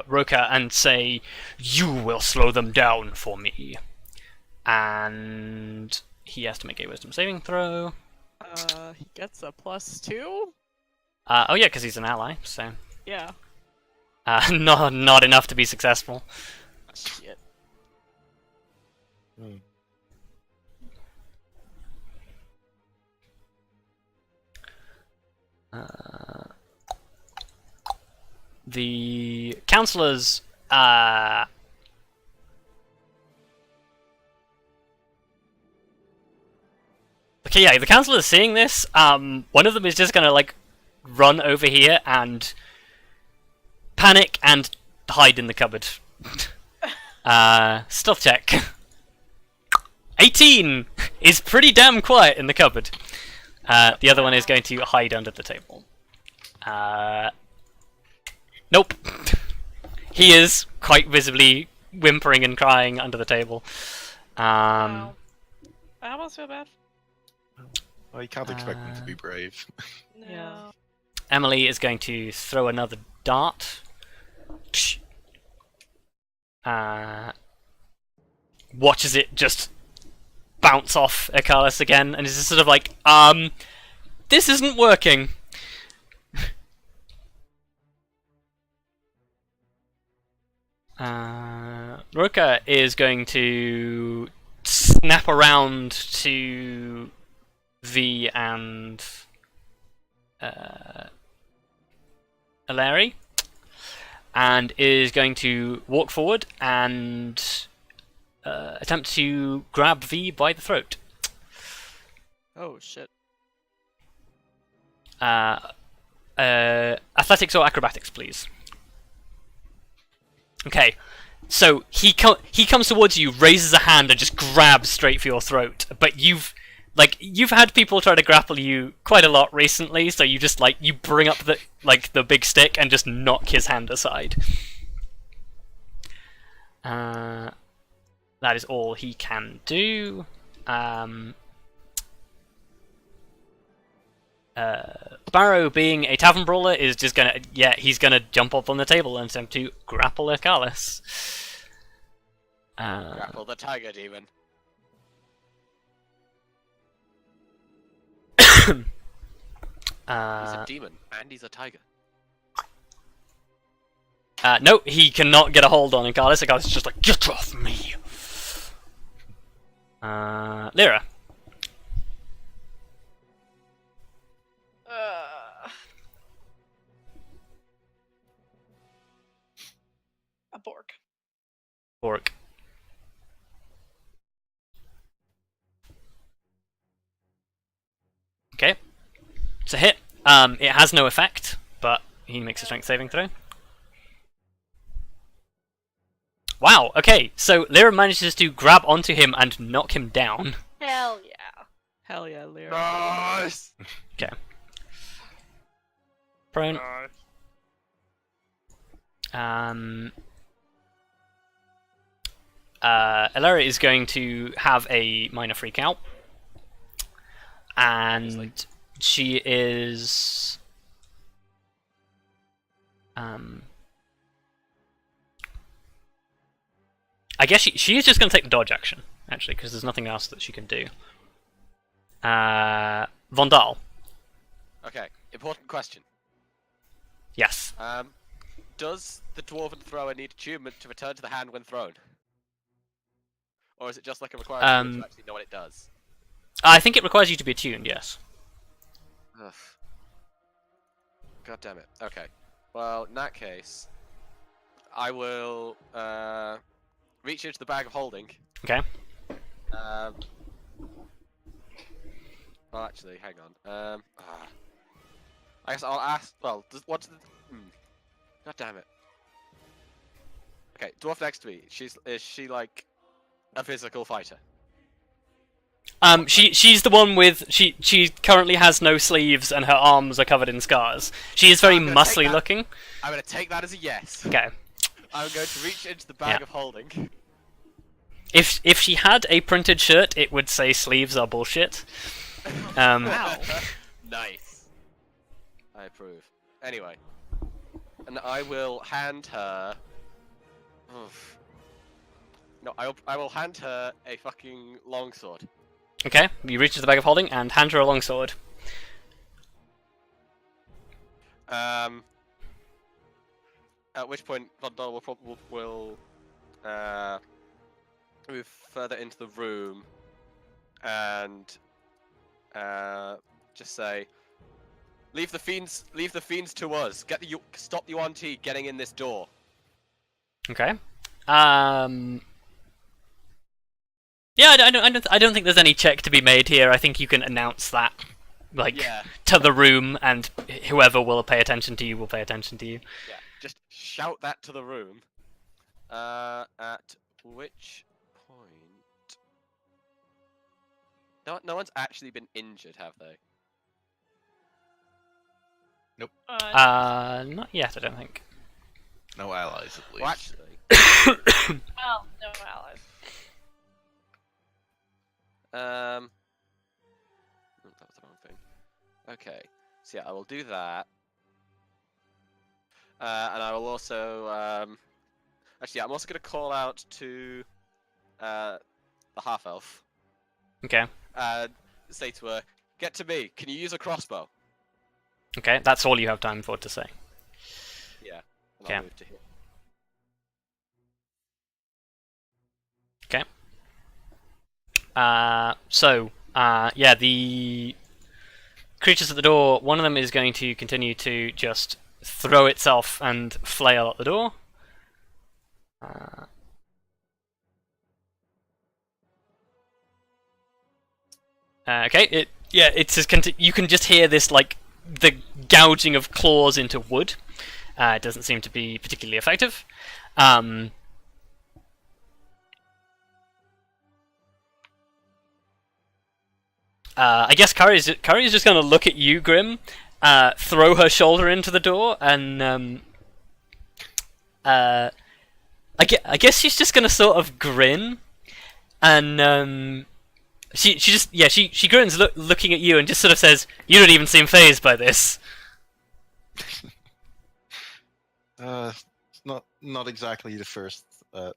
Roka and say, "You will slow them down for me." And he has to make a wisdom saving throw. He gets a +2. Oh yeah, because he's an ally, so Yeah. not enough to be successful. Shit. The councillors okay, yeah, the councillors seeing this, one of them is just gonna like run over here and panic and hide in the cupboard. Stealth check. 18 is pretty damn quiet in the cupboard. The other one is going to hide under the table. Nope. He is quite visibly whimpering and crying under the table. Wow. I almost feel bad. Well, you can't expect them to be brave. No. Yeah. Emily is going to throw another dart. Watches it just bounce off Irkalis again, and is just sort of like, this isn't working. Roka is going to snap around to V and Aleri, and is going to walk forward and attempt to grab V by the throat. Oh shit. Athletics or acrobatics, please. Okay, so he comes towards you, raises a hand, and just grabs straight for your throat. But you've had people try to grapple you quite a lot recently, so you just you bring up the big stick and just knock his hand aside. That is all he can do. Barrow, being a tavern brawler, is just gonna he's gonna jump up on the table and attempt to grapple Irkalis. Grapple the tiger demon. He's a demon and he's a tiger. No, he cannot get a hold on Irkalis. Irkalis is just like, get off me. Lyra. A Bork. Bork. Okay. It's a hit. It has no effect, but he makes a strength saving throw. Wow, okay, so Lyra manages to grab onto him and knock him down. Hell yeah. Hell yeah, Lyra. Nice! Okay. Prone. Elara is going to have a minor freak out. And she is... I guess she is just going to take the dodge action, actually, because there's nothing else that she can do. Vondal. Okay, important question. Yes. does the dwarven thrower need attunement to return to the hand when thrown? Or is it just like a requirement to actually know what it does? I think it requires you to be attuned, yes. Ugh. God damn it. Okay. Well, in that case, I will reach into the bag of holding. Okay. Well, actually, hang on. I guess I'll ask. Well, what's the? God damn it. Okay, dwarf next to me. Is she like a physical fighter? She's the one with she currently has no sleeves and her arms are covered in scars. She is very muscly looking. I'm gonna take that as a yes. Okay. I'm going to reach into the bag of holding. If she had a printed shirt, it would say sleeves are bullshit. Wow. Nice. I approve. Anyway, and I will hand her. Oof. No, I will hand her a fucking longsword. Okay, you reach into the bag of holding and hand her a longsword. At which point Vondal will move further into the room and just say, "Leave the fiends to us. Stop the UNT getting in this door." Okay. Yeah, I don't think there's any check to be made here. I think you can announce that, to the room, and whoever will pay attention to you will pay attention to you. Yeah, just shout that to the room. At which point, no one's actually been injured, have they? Nope. Not yet, I don't think. No allies, at least. Well, actually, Well, no allies. that was the wrong thing. Okay, so yeah, I will do that. And I will also, actually, yeah, I'm also going to call out to the half-elf. Okay. And say to her, "Get to me, can you use a crossbow?" Okay, that's all you have time for to say. Yeah. And Okay. I'll move to here. Okay. Yeah, the creatures at the door, one of them is going to continue to just throw itself and flail at the door. Okay, it's just you can just hear this, like, the gouging of claws into wood. It doesn't seem to be particularly effective. I guess Curry's just going to look at you, Grim, throw her shoulder into the door, and I guess she's just going to sort of grin, and she grins, looking at you, and just sort of says, "You don't even seem fazed by this." It's not exactly the first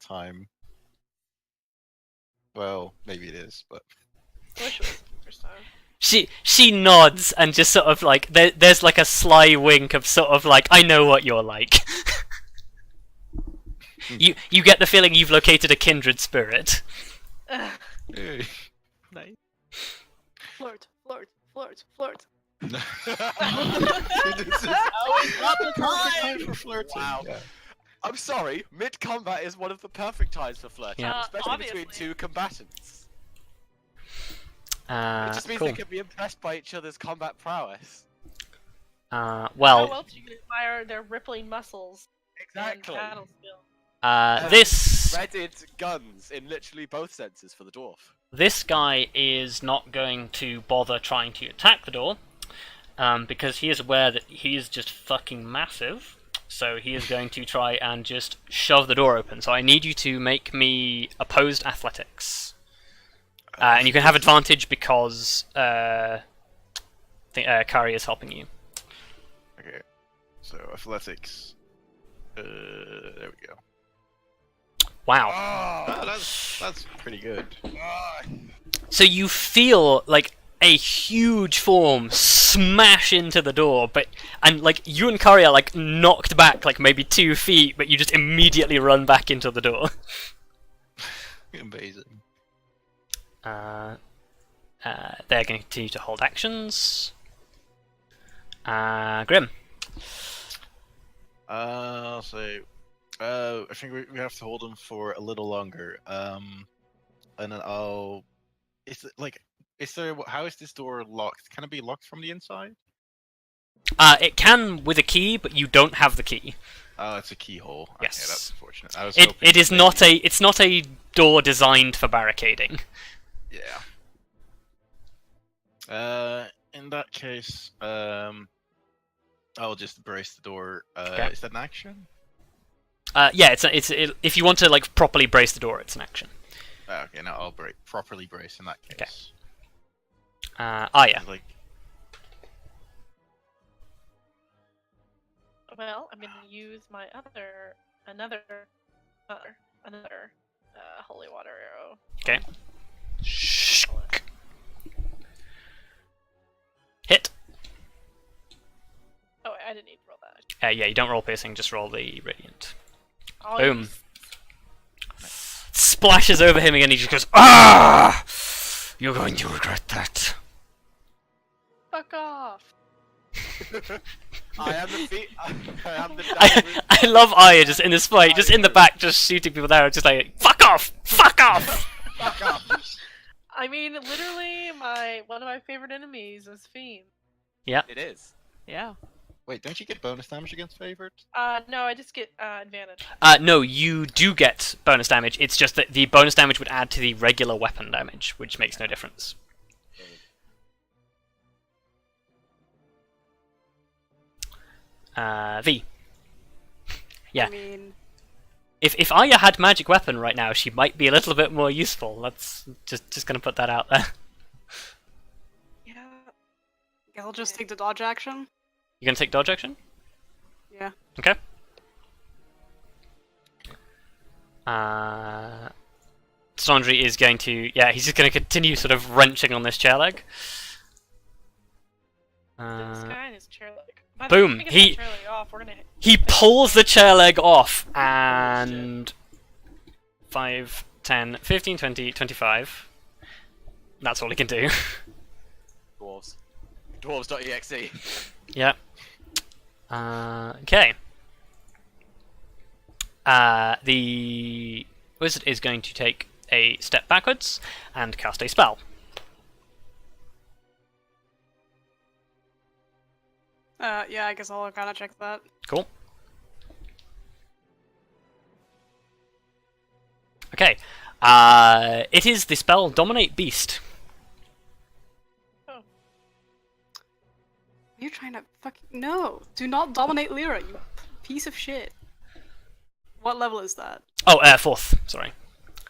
time. Well, maybe it is, but I wish it was the first time. She nods and just sort of like there's like a sly wink of sort of like, "I know what you're like." You get the feeling you've located a kindred spirit. hey. Nice. Flirt, flirt, flirt, flirt. This is not the perfect time for flirting. Wow. Yeah. I'm sorry, mid-combat is one of the perfect times for flirting, Yeah. especially between Obviously. two combatants. It just means Cool. they can be impressed by each other's combat prowess. How Well, else you can admire their rippling muscles Exactly. and battle skill? this Threaded guns in literally both senses for the dwarf. this guy is not going to bother trying to attack the door, because he is aware that he is just fucking massive. So he is going to try and just shove the door open. So I need you to make me opposed athletics. And you can have advantage because Kari is helping you. Okay. So athletics. There we go. Wow. Oh, that's pretty good. So you feel like a huge form smash into the door, and like you and Kari are like knocked back like maybe 2 feet, but you just immediately run back into the door. Amazing. They're going to continue to hold actions. Grim. So, I think we have to hold them for a little longer. And then I'll. How is this door locked? Can it be locked from the inside? It can with a key, but you don't have the key. Oh, it's a keyhole. Yes. Okay, that's unfortunate. I was It hoping is not a. It's not a door designed for barricading. Yeah. In that case, I'll just brace the door. Okay. Is that an action? Yeah, if you want to like properly brace the door, it's an action. Okay, now I'll properly brace in that case. Arya. Like, Well, I'm gonna use my another holy water arrow. Okay. Hit. Oh, I didn't need to roll that. Yeah, you don't roll piercing, just roll the radiant. Oh, Boom. Splashes over him again. He just goes, "Ah! You're going to regret that." Fuck off. I am the I love Arya just in this fight, just in the back, just shooting people down, just like, "Fuck off! Fuck off!" Fuck off. I mean, literally, one of my favorite enemies is Fiend. It is. Yeah. wait, don't you get bonus damage against favored? No, I just get advantage. No, you do get bonus damage. It's just that the bonus damage would add to the regular weapon damage, which makes no difference. V. Yeah. I mean, If Arya had magic weapon right now, she might be a little bit more useful. That's just gonna put that out there. Yeah. I'll just take the dodge action. You gonna take dodge action? Yeah. Okay. Sandri is going to, yeah, he's just going to continue sort of wrenching on this chair leg. This guy and his chair leg. By the Boom, time we get he- that chair leg off, we're gonna hit. He pulls the chair leg off, and 5, 10, 15, 20, 25. That's all he can do. Dwarves. Dwarves.exe. Yeah. Okay. The wizard is going to take a step backwards and cast a spell. Yeah, I guess I'll kind of check that. Cool. Okay. It is the spell Dominate Beast. You're trying to fucking no! Do not dominate Lyra, you piece of shit. What level is that? Oh, 4th. Sorry.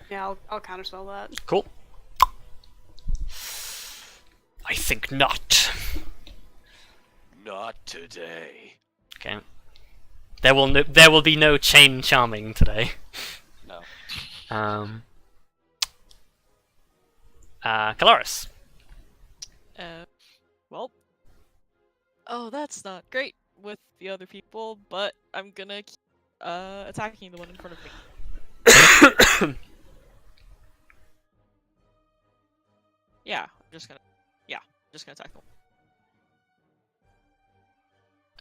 Yeah, I'll counterspell that. Cool. I think not. Not today. Okay. There will be no chain charming today. No. Kelariis. Well. Oh, that's not great with the other people, but I'm gonna keep attacking the one in front of me. Yeah, I'm just gonna attack them.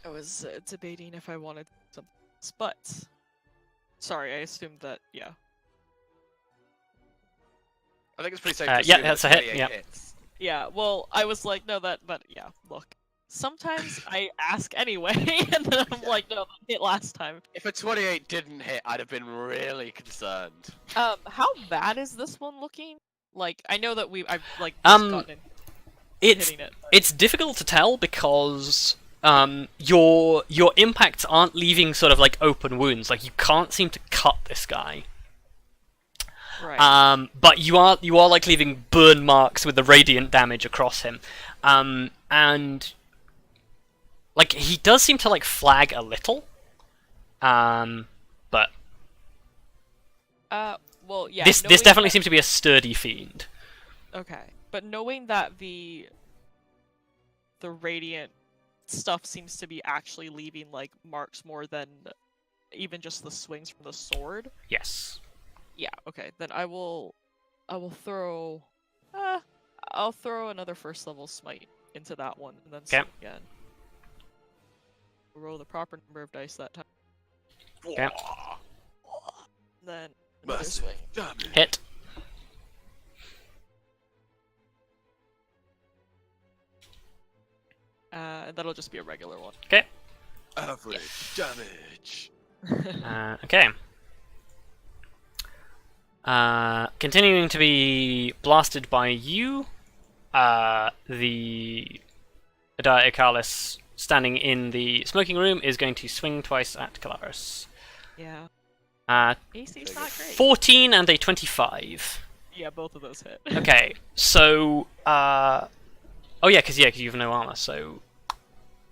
I was debating if I wanted something else, but sorry, I assumed that. Yeah. I think it's pretty safe Yeah, to assume that's that a hit, 28 yeah. hits. Yeah. Well, I was like, no, but yeah. Look, sometimes I ask anyway, and then I'm like, no, that hit last time. If a 28 didn't hit, I'd have been really concerned. How bad is this one looking? Like, I know that I've like just gotten in hitting it. but- It's difficult to tell because your impacts aren't leaving sort of like open wounds. Like you can't seem to cut this guy. Right. But you are like leaving burn marks with the radiant damage across him. And like he does seem to like flag a little. But Well, yeah. this knowing definitely that- seems to be a sturdy fiend. Okay. But knowing that the radiant stuff seems to be actually leaving like marks more than even just the swings from the sword. Yes. Yeah, okay. Then I will throw I'll throw another first level smite into that one and then swing again. Roll the proper number of dice that time. Okay. Then another Massive swing. damage. Hit. And that'll just be a regular one. Okay. Average damage. Okay. Continuing to be blasted by you, the Irkalis standing in the smoking room is going to swing twice at Kelariis. Yeah. AC's not great. 14 and a 25. Yeah, both of those hit. Okay, so oh yeah, because you have no armor, so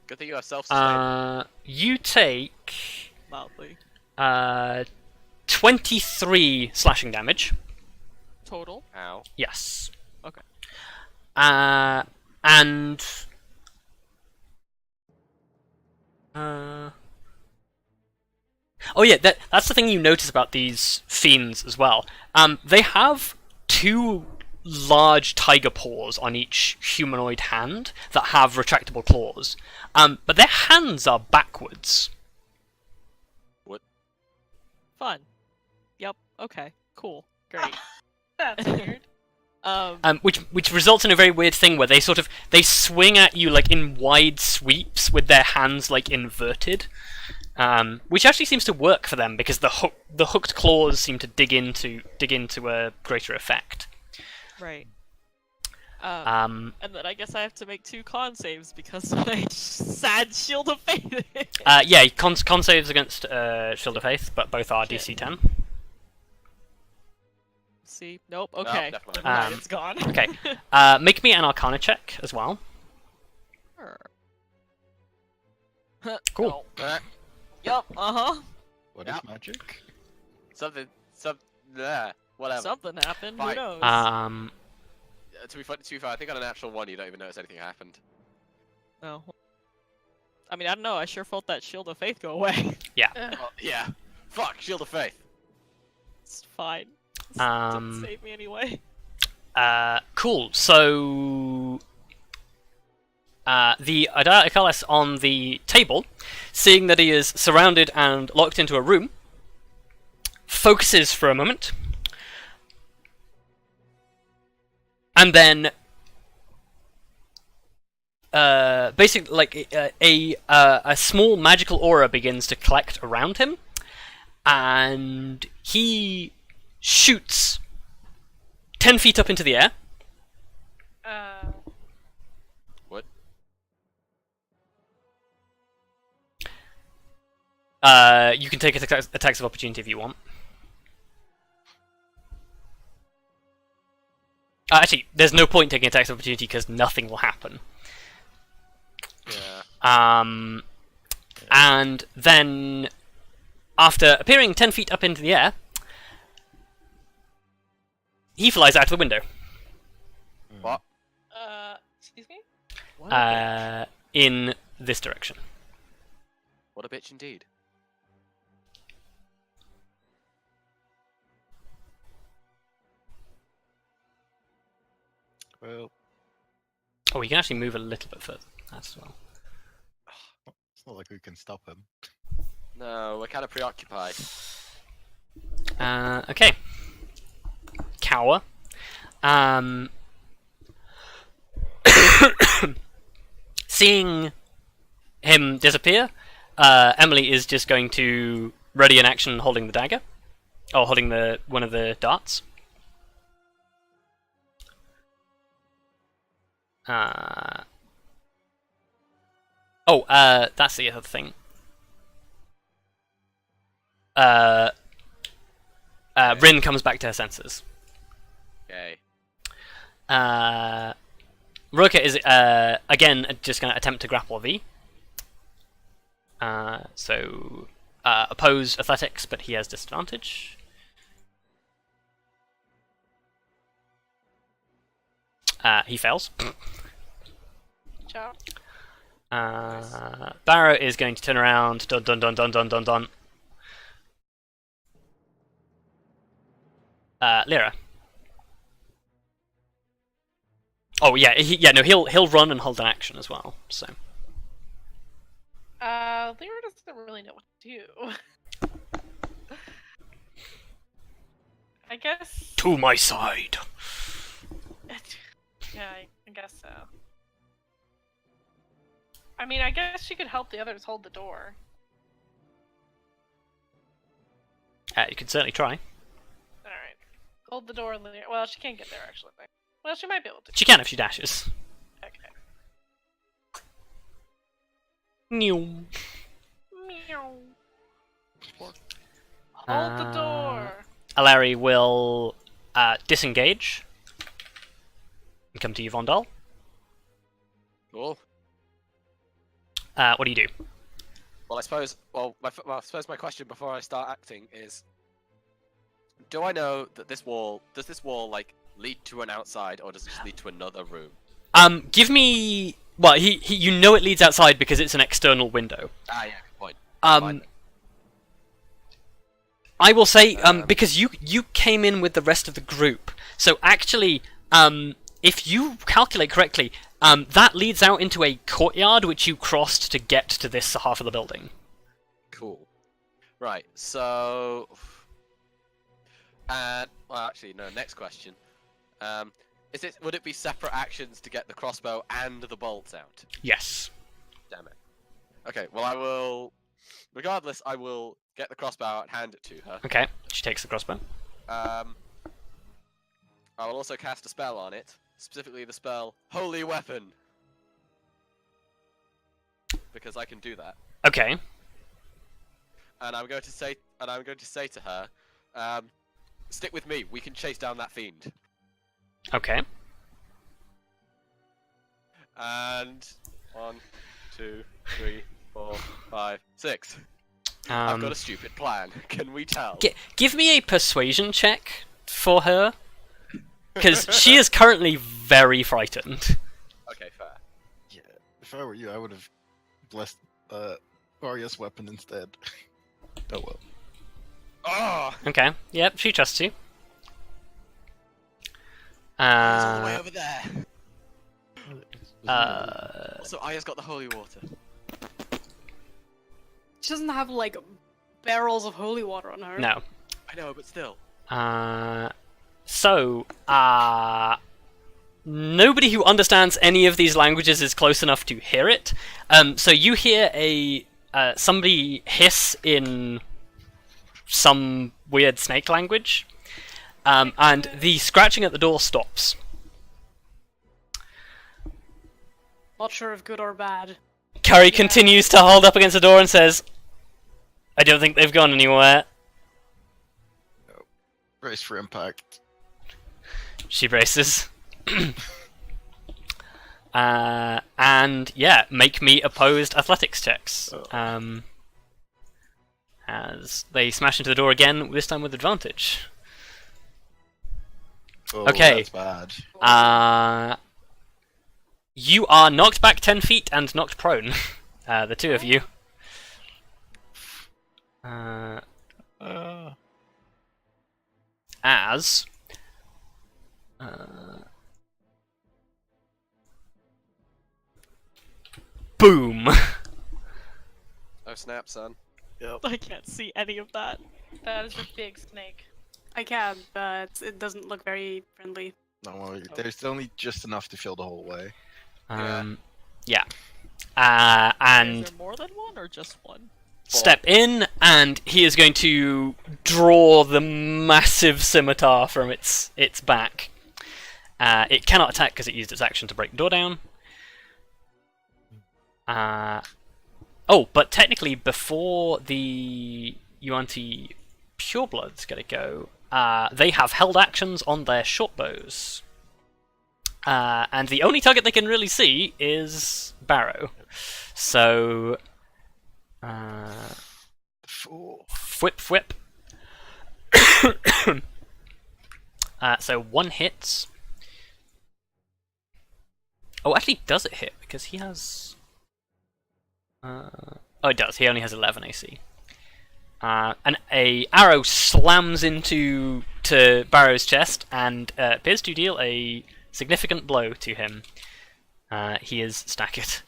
Good thing you are self-sustained. you take Loudly. 23 slashing damage. Total. Ow. Yes. Okay. And oh yeah, that's the thing you notice about these fiends as well. They have 2 large tiger paws on each humanoid hand that have retractable claws. But their hands are backwards. Fun. Yep. Okay. Cool. Great. That's weird. Which results in a very weird thing where they swing at you like in wide sweeps with their hands like inverted, which actually seems to work for them because the hooked claws seem to dig into a greater effect. Right. And then I guess I have to make 2 con saves because my sad shield of faith. Yeah, con saves against Shield of Faith, but both are DC 10. See? Nope. Okay. definitely. Never mind, it's gone. Okay. Make me an Arcana check as well. Sure. Cool. No. Yup. Uh-huh. What is Yep. magic? Whatever. Something happened. Who Fine. knows? To be fair, I think on a natural 1 you don't even notice anything happened. No. I mean, I don't know. I sure felt that shield of faith go away. Well, yeah. Fuck, Shield of Faith. It's fine. It Um, didn't save me anyway. Cool. So the Irkalis on the table, seeing that he is surrounded and locked into a room, focuses for a moment, and then basically like a small magical aura begins to collect around him, and he shoots 10 feet up into the air. What? You can take attacks of opportunity if you want. Actually, there's no point taking attacks of opportunity because nothing will happen. Yeah. And then, after appearing 10 feet up into the air, he flies out of the window. What? Excuse me? What a In this direction. What a bitch indeed. Well, Oh, he can actually move a little bit further. That's as well. it's not like we can stop him. No, we're kind of preoccupied. Okay. Cower. Seeing him disappear, Emily is just going to ready an action holding the dagger. Or holding one of the darts. That's the other thing. Rin comes back to her senses. Okay. Roka is again just going to attempt to grapple V. So oppose athletics, but he has disadvantage. He fails. Ciao. Barrow is going to turn around. Dun dun dun dun dun dun dun. Lyra. Oh yeah, he'll run and hold an action as well. So. Lyra doesn't really know what to do. I guess. To my side. Yeah, I guess so. I mean, I guess she could help the others hold the door. You can certainly try. Alright. Hold the door and well, she can't get there actually. Well, she might be able to. She can if she dashes. Okay. Meow. Meow. Hold the door. Alari will disengage and come to you, Vondal. Cool. What do you do? Well, I suppose. I suppose my question before I start acting is: do I know that this wall like lead to an outside, or does it just lead to another room? Give me. Well, you know it leads outside because it's an external window. Ah, yeah, good point. I will say, because you came in with the rest of the group, so actually, if you calculate correctly, that leads out into a courtyard which you crossed to get to this half of the building. Cool. Right. So. Well, actually, no. Next question. Would it be separate actions to get the crossbow and the bolts out? Yes. Damn it. Okay. Well, I will. Regardless, I will get the crossbow out and hand it to her. Okay. She takes the crossbow. I will also cast a spell on it, specifically the spell Holy Weapon, because I can do that. Okay. And I'm going to say to her, stick with me. We can chase down that fiend. Okay. And 1, 2, 3, 4, 5, 6. I've got a stupid plan. Can we tell? Give me a persuasion check for her, because she is currently very frightened. Okay, fair. Yeah, if I were you, I would have blessed Arya's weapon instead. Oh well. Oh! Okay. Yep. She trusts you. He's all the way over there. Uh. Also, Arya's got the holy water. She doesn't have like barrels of holy water on her. No. I know, but still. Nobody who understands any of these languages is close enough to hear it. So you hear somebody hiss in some weird snake language, and the scratching at the door stops. Not sure if good or bad. Carrie continues to hold up against the door and says, "I don't think they've gone anywhere." Brace for impact. She braces. And yeah, make me opposed athletics checks. As they smash into the door again, this time with advantage. Oh, Okay. that's bad. You are knocked back 10 feet and knocked prone. The two of you. As boom. Oh snap, son. Yep. I can't see any of that. That is a big snake. I can, but it doesn't look very friendly. No, there's only just enough to fill the whole way. Yeah. And Is there more than one or just one? step in, and he is going to draw the massive scimitar from its back. It cannot attack because it used its action to break the door down. Oh, but technically, before the Yuan-Ti Purebloods get a go, they have held actions on their short bows. And the only target they can really see is Barrow. So... whip. So one hits. Oh, actually, does it hit? Because he has... Oh, it does. He only has 11 AC. And a arrow slams into Barrow's chest and appears to deal a significant blow to him. He is staggered.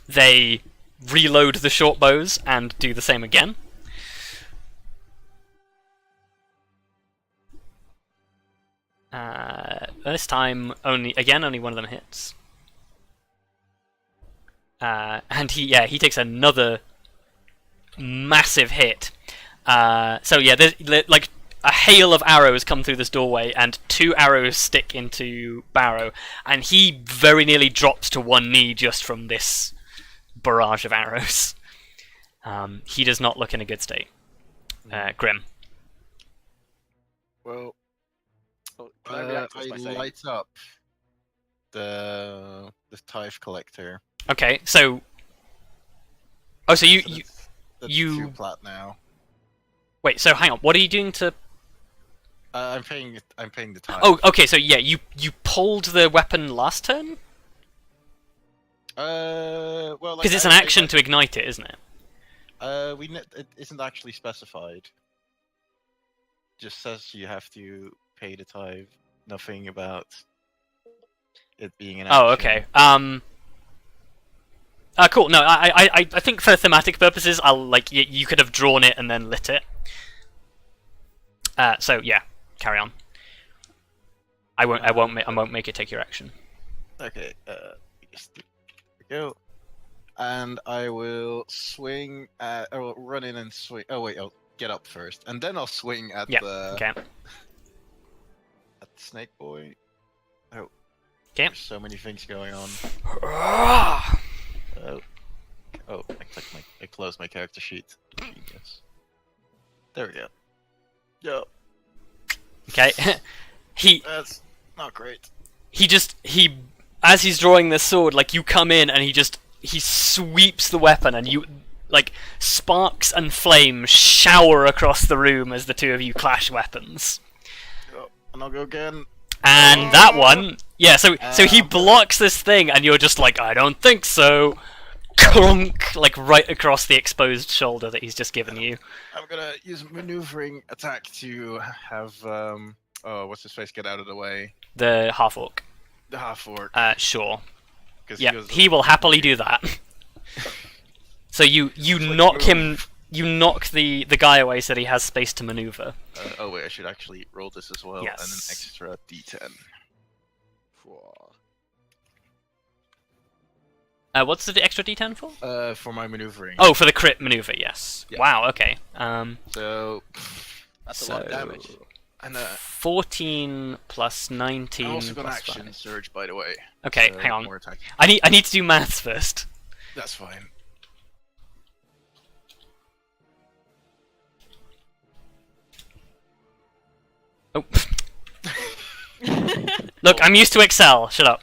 They reload the short bows and do the same again. This time, only one of them hits. And he takes another massive hit. So yeah, there's like a hail of arrows come through this doorway, and 2 arrows stick into Barrow, and he very nearly drops to one knee just from this barrage of arrows. He does not look in a good state. Grim. Well, Can I react to I this by saying- light up the tithe collector. Okay, so... Oh, so That's you- 2 plat now. Wait, so hang on, what are you doing to... I'm paying the tithe. Oh, okay, so yeah, you pulled the weapon last turn? Well, like, Because it's an action to ignite it, isn't it? It isn't actually specified. Just says you have to pay the tithe. Nothing about it being an action. Oh, okay. Cool. No, I think for thematic purposes, you could have drawn it and then lit it. So yeah, carry on. I won't make it take your action. Okay. There we go. And I will swing. I will run in and swing. Oh wait, I'll get up first, and then I'll swing at Yeah. the Okay. at the snake boy. Oh. Okay. There's so many things going on. Oh, I closed my character sheet. Genius. There we go. Yo, Okay. that's not great. As he's drawing this sword, like, you come in and he sweeps the weapon, and you, like, sparks and flames shower across the room as the two of you clash weapons. Oh, and I'll go again. And that one, yeah, so he blocks this thing, and you're just like, I don't think so. Clunk, like right across the exposed shoulder that he's just given you. I'm gonna use a maneuvering attack to have what's his face get out of the way. The half orc. The half orc. Sure. 'Cause Yeah, goes- he will happily do that. So you knock him, you knock the guy away so that he has space to maneuver. Oh wait, I should actually roll this as well, and an Yes. extra d10. What's the extra d10 for? For my maneuvering. Oh, for the crit maneuver, yes. Yeah. Wow, okay. So, That's a lot of damage. and 14 plus 19 I'm also gonna plus action 5. surge, by the way. Okay, So hang on. more attack. I need to do maths first. That's fine. Oh. Look, I'm used to Excel. Shut up.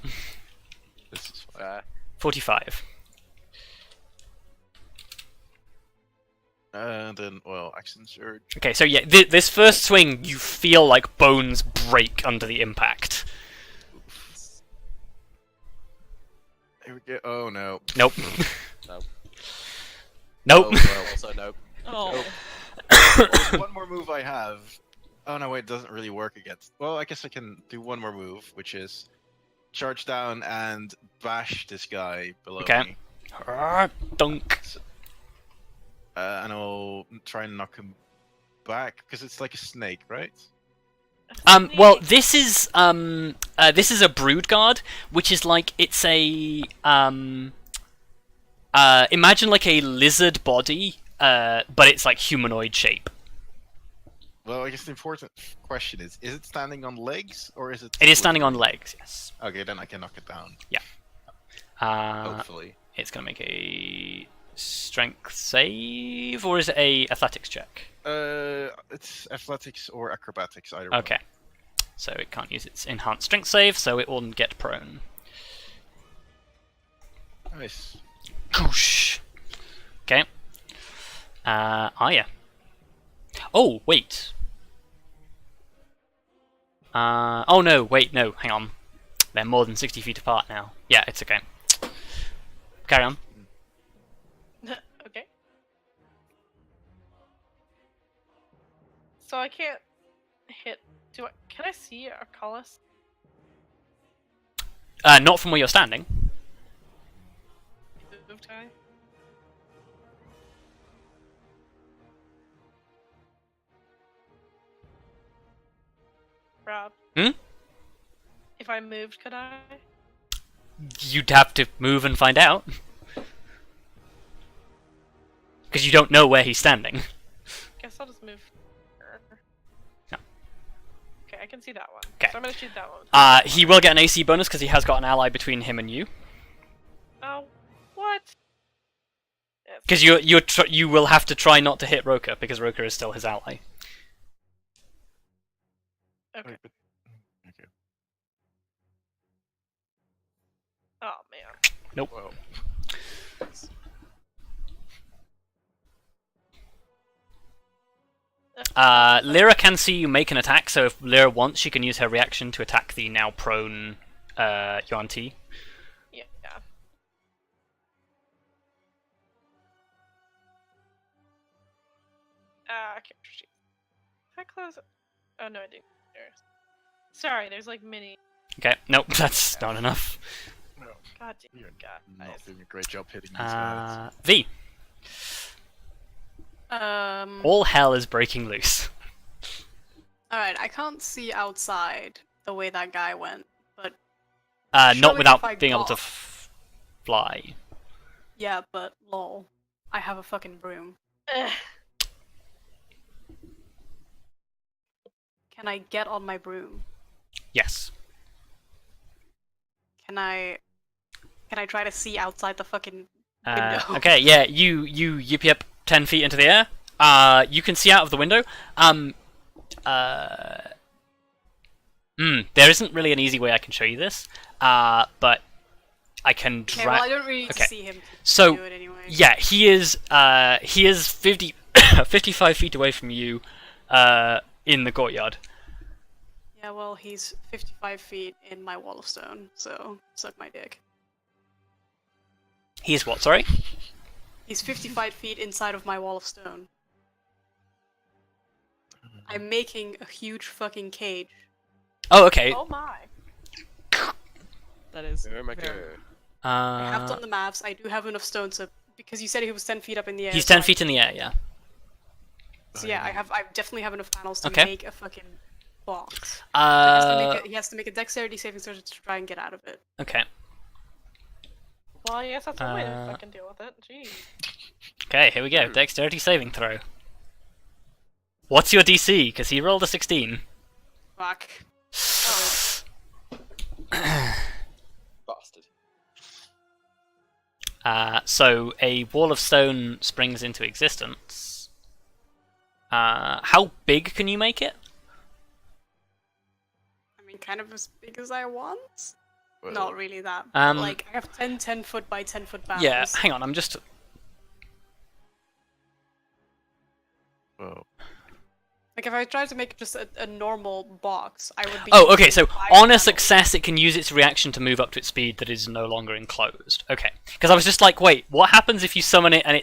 This is fine. 45. And then, well, action surge. Okay, so yeah, this first swing, you feel like bones break under the impact. Here we go. Oh no. Nope. No. Nope. Oh, well, also no. Oh. There's one more move I have. Oh no, wait, it doesn't really work against. Well, I guess I can do one more move, which is charge down and bash this guy below Okay. me. Dunk. And I'll try and knock him back because it's like a snake, right? Well, this is a brood guard, which is like, it's a imagine like a lizard body, but it's like humanoid shape. Well, I guess the important question is it standing on legs or is it? It is standing on legs, yes. Okay, then I can knock it down. Hopefully, it's gonna make a strength save, or is it a athletics check? It's athletics or acrobatics, either one. Okay, so it can't use its enhanced strength save, so it will get prone. Nice. Goosh. Okay. Arya. Oh, wait. Oh no, wait, no, hang on. They're more than 60 feet apart now. Yeah, it's okay. Carry on. Okay. So I can't hit. Can I see Irkalis? Not from where you're standing. Moved high. Rob. Hmm? If I moved, could I? You'd have to move and find out. Because you don't know where he's standing. Guess I'll just move. No. Okay, I can see that one. Okay. So I'm gonna shoot that one. He will get an AC bonus because he has got an ally between him and you. Oh, what? Yes. Because you will have to try not to hit Roka because Roka is still his ally. Okay. Okay. Oh man. Nope. Well, Lyra can see you make an attack, so if Lyra wants, she can use her reaction to attack the now prone Yuan Ti. Yeah. I can't shoot. Did I close it? Oh no, I didn't. Sorry, there's like mini. Okay, nope, that's not enough. no, God damn. you're God. not doing a great job hitting these guys. V. All All hell is breaking loose. right, I can't see outside the way that guy went, but Not Surely without if I being able to got- fly. yeah, but lol, I have a fucking broom. Ugh. Can I get on my broom? Yes. Can I try to see outside the fucking window? Okay, yeah, you yip yip 10 feet into the air. You can see out of the window. There isn't really an easy way I can show you this. But I can Okay, drag. well I don't really need Okay. to see him to So, do it anyway. yeah, he is 50, 55 feet away from you, in the courtyard. Yeah, well he's 55 feet in my wall of stone, so suck my dick. He is what? Sorry. He's 55 feet inside of my wall of stone. I'm making a huge fucking cage. Oh, okay. Oh my. That is. Oh my very- god. I have done the maths. I do have enough stone to, because you said he was 10 feet up in the air. He's so 10 feet in the air. Yeah. So yeah, I definitely have enough panels to Okay. make a fucking box. So he has to make a dexterity saving throw to try and get out of it. Okay. Well, I guess that's one way to Uh, fucking deal with it. Jeez. Okay. Here we go. Dexterity saving throw. What's your DC? Because he rolled a 16. Fuck. Bastard. So a wall of stone springs into existence. How big can you make it? I mean, kind of as big as I want. Well, Not really that. Um, Like I have 10 foot by 10 foot panels. Yeah. Hang on. I'm just. well, Like if I tried to make just a normal box, I would be. Oh, okay. So using 5 on a panels. success, it can use its reaction to move up to its speed that is no longer enclosed. Okay. Because I was just like, wait, what happens if you summon it and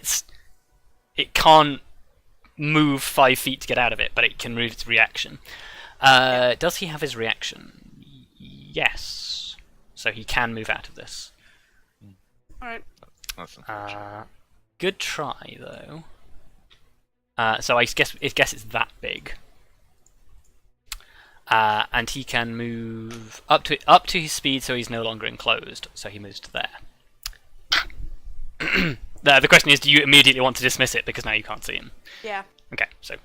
it can't move 5 feet to get out of it, but it can move its reaction? Does he have his reaction? Yes. So he can move out of this. Alright. that's unfortunate. Good try though. So I guess it's that big. And he can move up to his speed, so he's no longer enclosed. So he moves to there. The question is, do you immediately want to dismiss it because now you can't see him? Yeah. Okay, so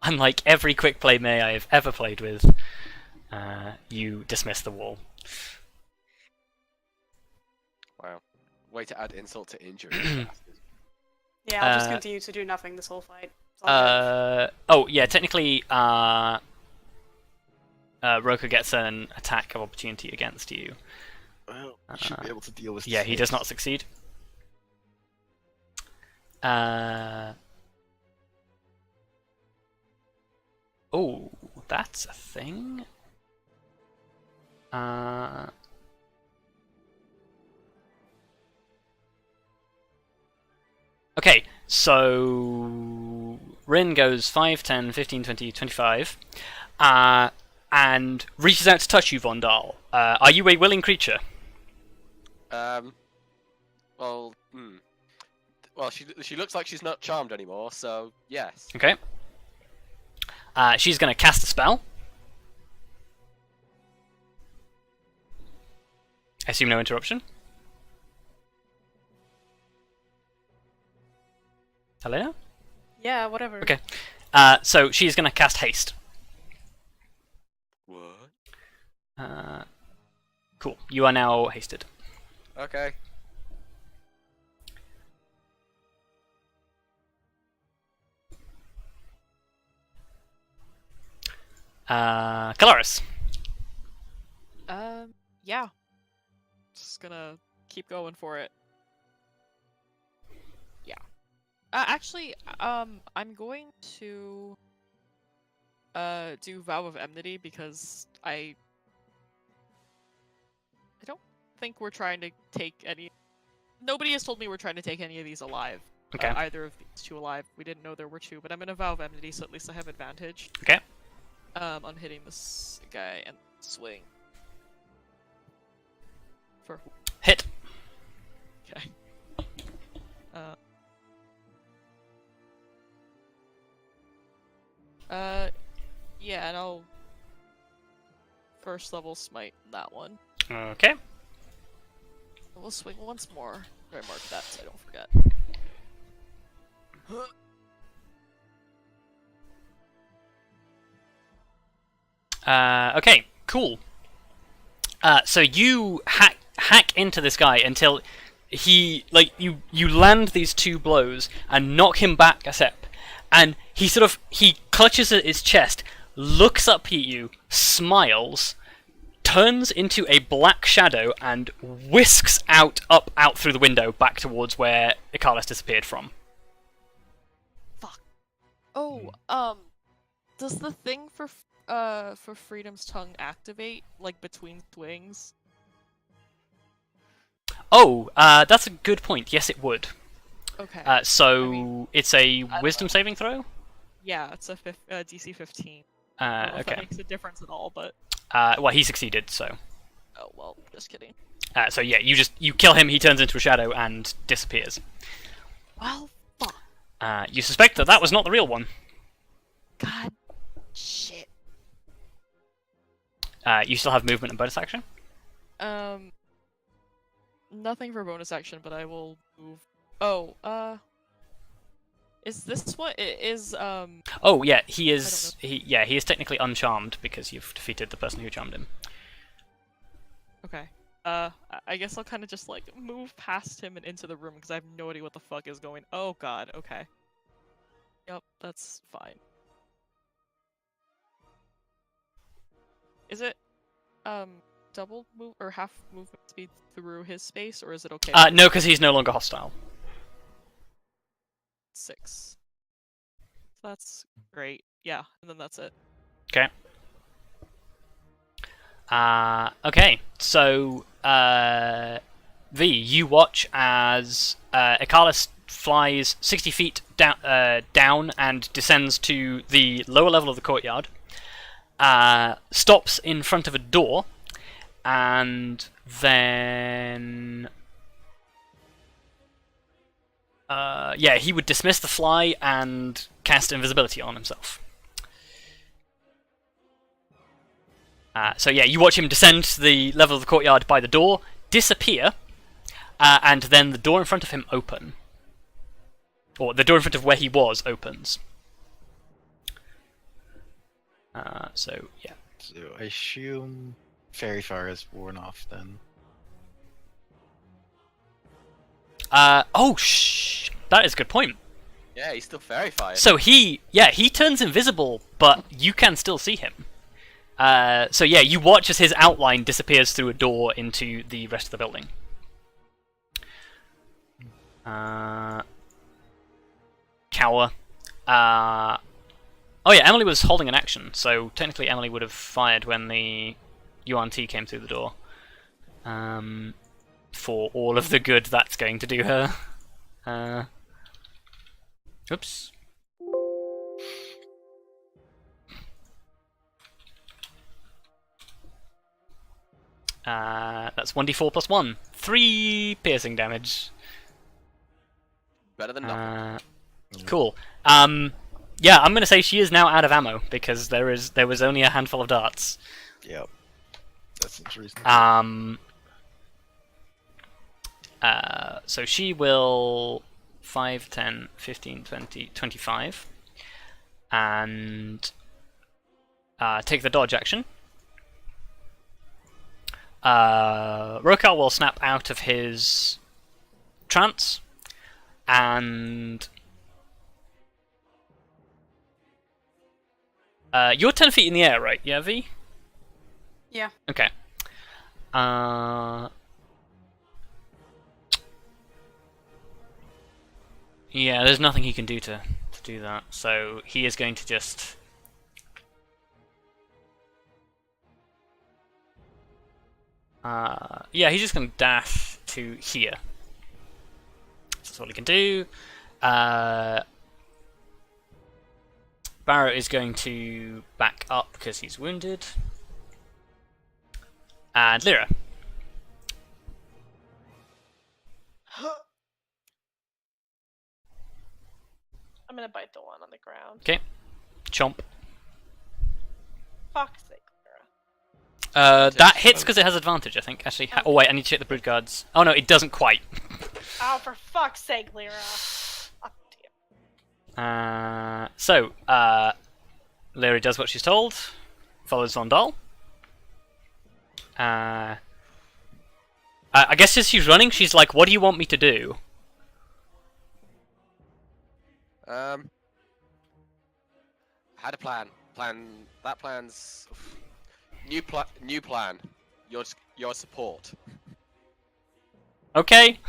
unlike every quick play May I have ever played with, you dismiss the wall. Wow. Way to add insult to injury. bastard. Yeah, I'll just Uh, continue to do nothing this whole fight. That's all I have. Oh yeah, technically, Roka gets an attack of opportunity against you. Well, you should be able to deal with. Yeah, he does this. not succeed. Oh, that's a thing. Okay, so Rin goes 5, 10, 15, 20, 25, and reaches out to touch you, Vondal. Are you a willing creature? Well, well, she looks like she's not charmed anymore, so yes. Okay. She's going to cast a spell. I assume no interruption. Helena? Yeah, whatever. Okay. So she's going to cast haste. What? Cool. You are now hasted. Okay. Kelariis. Yeah. Just gonna keep going for it. Yeah. Actually, I'm going to do Vow of Enmity because I don't think we're trying to take any. Nobody has told me we're trying to take any of these alive. Okay. Either of these two alive. We didn't know there were two, but I'm gonna Vow of Enmity, so at least I have advantage. Okay. On hitting this guy and swing. For Hit. okay. Yeah, and I'll first level smite that one. Okay. We'll swing once more. I mark that so I don't forget. Okay, cool. So you hack into this guy until he, like, you land these two blows and knock him back a step, and he clutches at his chest, looks up at you, smiles, turns into a black shadow, and whisks out through the window back towards where Irkalis disappeared from. Oh, does the thing for Freedom's Tongue activate, like, between swings? Oh, that's a good point. Yes, it would. Okay. It's a wisdom saving throw? Yeah, it's a DC 15. I don't know if that Okay. makes a difference at all, but... Well, he succeeded, so... Oh, well, just kidding. So yeah, you kill him, he turns into a shadow and disappears. Well, fuck. You suspect that was not the real one. God. Shit. You still have movement and bonus action? Nothing for bonus action, but I will move... Oh, is this what it is, Oh yeah, he is. He is technically uncharmed because you've defeated the person who charmed him. Okay. I guess I'll kind of just, like, move past him and into the room because I have no idea what the fuck is going... Oh god, okay. Yep, that's fine. Is it, double move or half movement speed through his space, or is it okay? No, because he's no longer hostile. 6. That's great. Yeah, and then that's it. Okay. Okay, so, V, you watch as Irkalis flies 60 feet down and descends to the lower level of the courtyard, stops in front of a door, and then... yeah, he would dismiss the fly and cast invisibility on himself. So yeah, you watch him descend to the level of the courtyard by the door, disappear, and then the door in front of him open. Or the door in front of where he was opens. So yeah. So I assume Fairy Fire is worn off then. That is a good point. Yeah, he's still fairy fired. So he turns invisible, but you can still see him. So yeah, you watch as his outline disappears through a door into the rest of the building. Cower. Oh yeah, Emily was holding an action, so technically Emily would have fired when the UNT came through the door. For all of the good that's going to do her. Oops. That's 1d4 plus 1. 3 piercing damage. Better than nothing. Cool. Yeah, I'm gonna say she is now out of ammo because there was only a handful of darts. Yep. That seems reasonable. So she will 5, 10, 15, 20, 25 and take the dodge action. Rokar will snap out of his trance and you're 10 feet in the air, right? Yeah, V? Yeah. Okay. Yeah, there's nothing he can do to do that, so he is going to just... yeah, he's just going to dash to here. That's all he can do. Barrow is going to back up because he's wounded. And Lyra. I'm gonna bite the one on the ground. Okay. Chomp. Fuck's sake, Lyra. That hits because it has advantage, I think. Actually, oh wait, I need to check the brood guards. Oh no, it doesn't quite. Oh, for fuck's sake, Lyra. Oh, dear. So, Lyra does what she's told. Follows Vondal. I guess as she's running, she's like, "What do you want me to do?" I had a plan. That plan's new plan. Your support. Okay.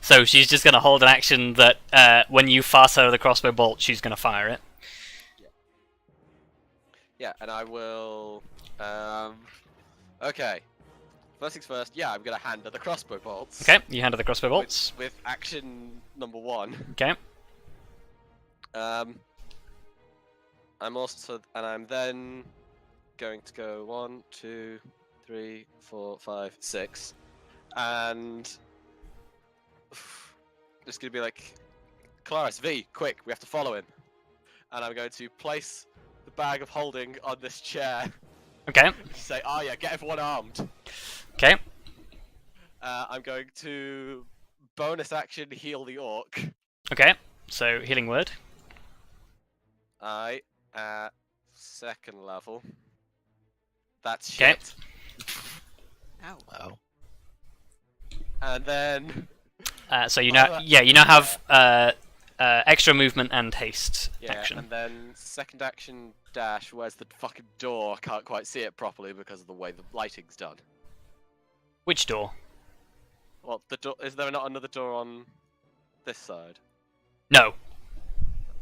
So she's just gonna hold an action that when you fast her with a crossbow bolt, she's gonna fire it. Yeah, and I will. Okay. First things first. Yeah, I'm gonna hand her the crossbow bolts. Okay, you hand her the crossbow bolts. With action number 1. Okay. I'm then going to go 1, 2, 3, 4, 5, 6, and just gonna be like, Kelariis, V, quick, we have to follow him. And I'm going to place the bag of holding on this chair. Okay. Say, Arya, get everyone armed. Okay. I'm going to bonus action heal the orc. Okay. So healing word. At 2nd level. That's Okay. shit. Ow. Wow. And then So you now, you now have extra movement and haste action. and then second action dash. Where's the fucking door? I can't quite see it properly because of the way the lighting's done. Which door? Well, the door. Is there not another door on this side? No.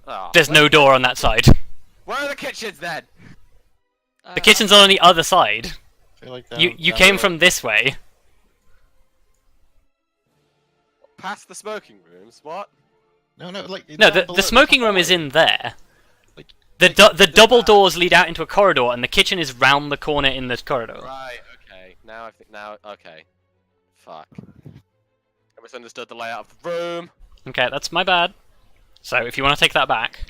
Ah, There's no door on that side. Where are the kitchens then? The kitchen's on the other side. I feel like You came from this way. Past the smoking rooms. What? No, like No, down the below, smoking room is in there. Like, The double doors lead out into a corridor, and the kitchen is round the corner in this corridor. Right. Okay. Now I think. Now. Okay. Fuck. I misunderstood the layout of the room. Okay, that's my bad. So if you want to take that back.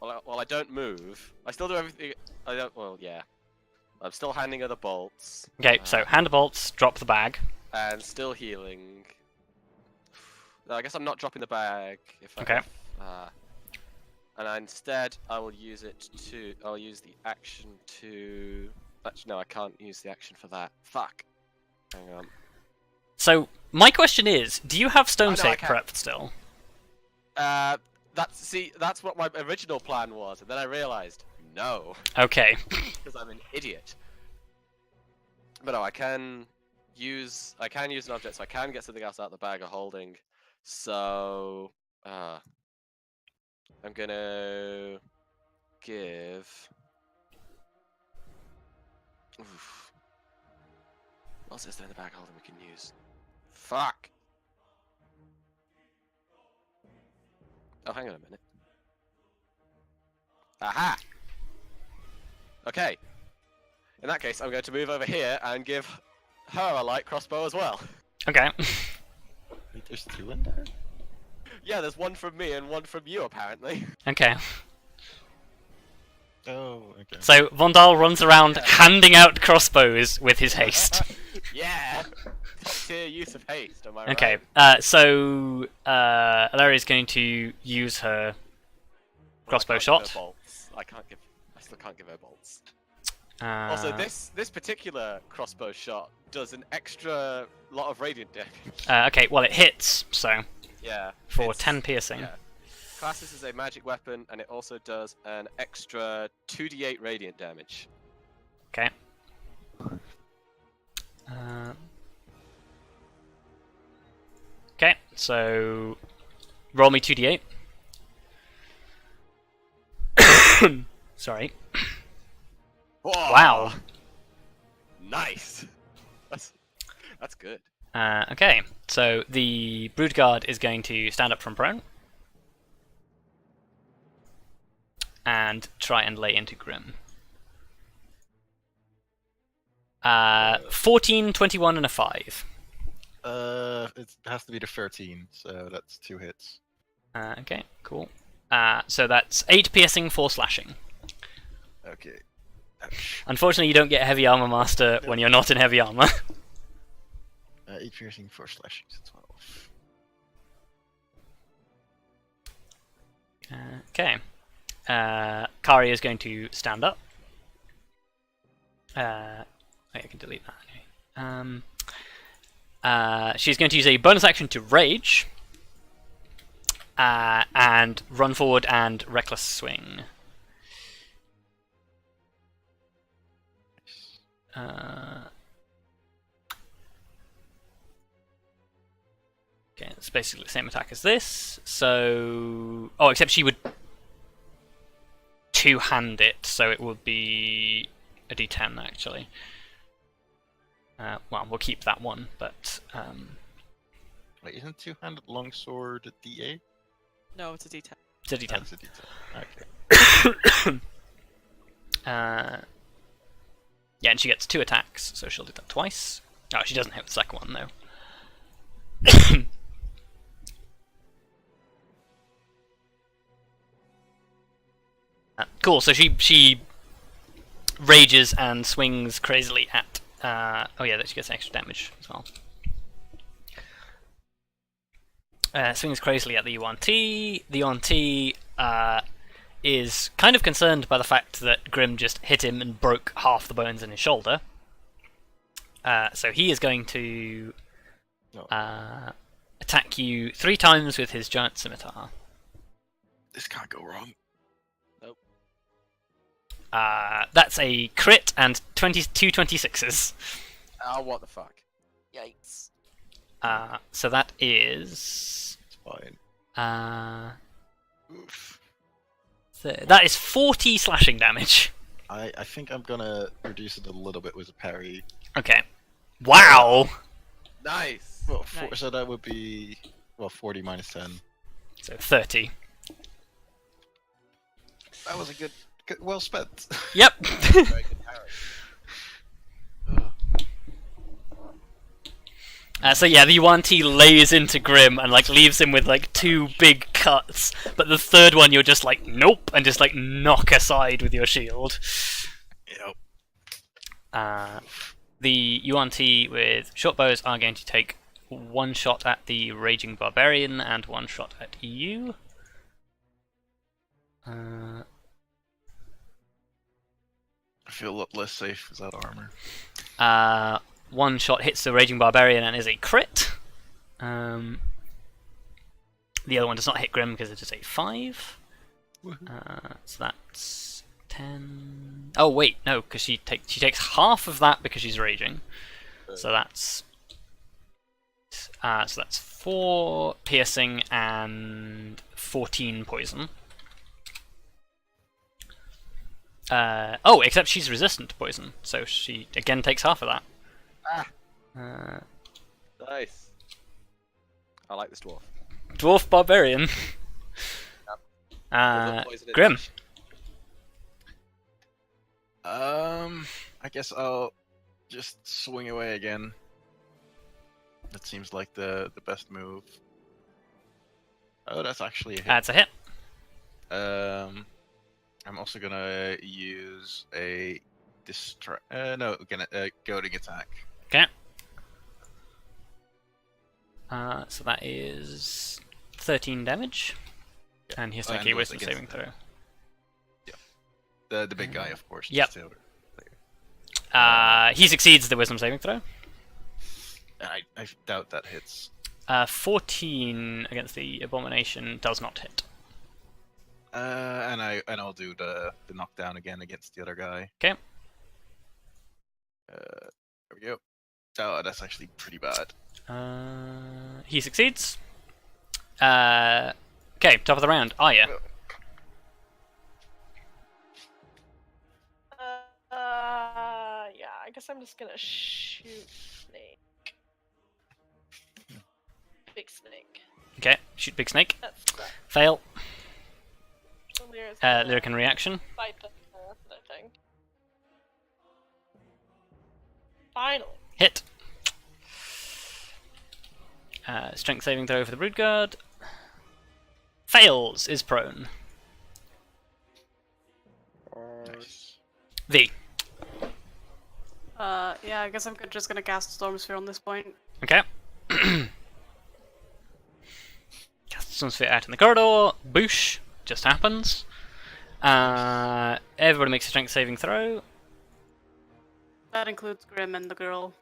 Well, I don't move. I still do everything. I don't. Well, yeah. I'm still handing her the bolts. Okay, so hand the bolts, drop the bag. And still healing. No, I guess I'm not dropping the bag. If I, Okay. And instead, I will use it to. I'll use the action to. Actually, no, I can't use the action for that. Fuck. Hang on. So my question is, do you have stone Oh, no, I tape can. prepped still? That's what my original plan was, and then I realized no, Okay. because I'm an idiot. But no, I can use an object, so I can get something else out of the bag of holding. So, I'm gonna give. Oof. What else is there in the bag holder we can use? Fuck! Oh, hang on a minute. Aha! Okay. In that case, I'm going to move over here and give her a light crossbow as well. Okay. Wait, there's 2 in there? Yeah, there's one from me and one from you, apparently. Okay. Oh, okay. So Vondal runs around handing out crossbows with his haste. Yeah! Top tier use of haste, am I Okay. right? So Larry is going to use her crossbow I can't give shot. her bolts. I still can't give her bolts. Uh, Also, this particular crossbow shot does an extra lot of radiant damage. okay. Well, it hits. So Yeah. for it's- 10 piercing. Yeah. Classes as a magic weapon, and it also does an extra 2d8 radiant damage. Okay. Okay. So roll me 2d8. Sorry. Whoa! Wow. Nice. That's good. Okay. So the Broodguard is going to stand up from prone and try and lay into Grim. 14, 21, and a 5. It has to be the 13, so that's 2 hits. Okay, cool. So that's 8 piercing, 4 slashing. Okay. Ouch. Unfortunately, you don't get Heavy Armor Master when you're not in Heavy Armor. 8 piercing, 4 slashing, so 12. Okay. Kari is going to stand up. Wait, I can delete that anyway. She's going to use a bonus action to rage. And run forward and reckless swing. Okay, it's basically the same attack as this. So, oh, except she would two-hand it, so it would be a D10 actually. Well, we'll keep that one, but Wait, isn't 2-handed longsword a D8? No, it's a D10. it's a Oh, D10. it's a D10. Okay. Yeah, and she gets 2 attacks, so she'll do that twice. Oh, she doesn't hit the second one though. Cool. So she rages and swings crazily at. Oh yeah, that she gets extra damage as well. Swings crazily at the Yuan-Ti. The Yuan-Ti is kind of concerned by the fact that Grim just hit him and broke half the bones in his shoulder. So he is going to No. attack you 3 times with his giant scimitar. This can't go wrong. That's a crit and 22 26s. Oh, what the fuck? Yikes. So that is It's fine. Oof. that is 40 slashing damage. I think I'm gonna reduce it a little bit with a parry. Okay. Wow. Nice. Well, Nice. so that would be 40 minus 10. So 30. That was a good well spent. Yep. Very good parry. So yeah, the Yuan-Ti lays into Grim and like leaves him with like 2 big cuts, but the third one you're just like nope and just like knock aside with your shield. Yep. The Yuan-Ti with short bows are going to take 1 shot at the Raging Barbarian and 1 shot at you. I feel a lot less safe without armor. 1 shot hits the Raging Barbarian and is a crit. The other one does not hit Grim because it is a 5. So that's 10. Oh wait, no, because she takes half of that because she's raging. So that's 4 piercing and 14 poison. Oh, except she's resistant to poison, so she again takes half of that. Ah. Nice. I like this dwarf. Dwarf barbarian. With a poison Grim. injection. I guess I'll just swing away again. That seems like the best move. Oh, that's actually a hit. That's a hit. I'm also gonna use a goading attack. Okay. So that is 13 damage, and he has to make And a goes wisdom against saving throw. The big guy, of course. Yep. just to- He succeeds the wisdom saving throw. I doubt that hits. 14 against the abomination does not hit. And I'll do the knockdown again against the other guy. Okay. There we go. Oh, that's actually pretty bad. He succeeds. Okay, top of the round. Arya. Yeah, I guess I'm just gonna shoot snake. Big snake. Okay, shoot big snake. That's that. Fail. So Lyra's gonna Lyrican reaction. fight the thing. Finally. Hit. Strength saving throw for the Broodguard. Fails, is prone. Nice. V. Yeah, I guess I'm just gonna cast Storm Sphere on this point. Okay. Cast some sphere out in the corridor. Boosh. Just happens. Everybody makes a strength saving throw. That includes Grim and the girl.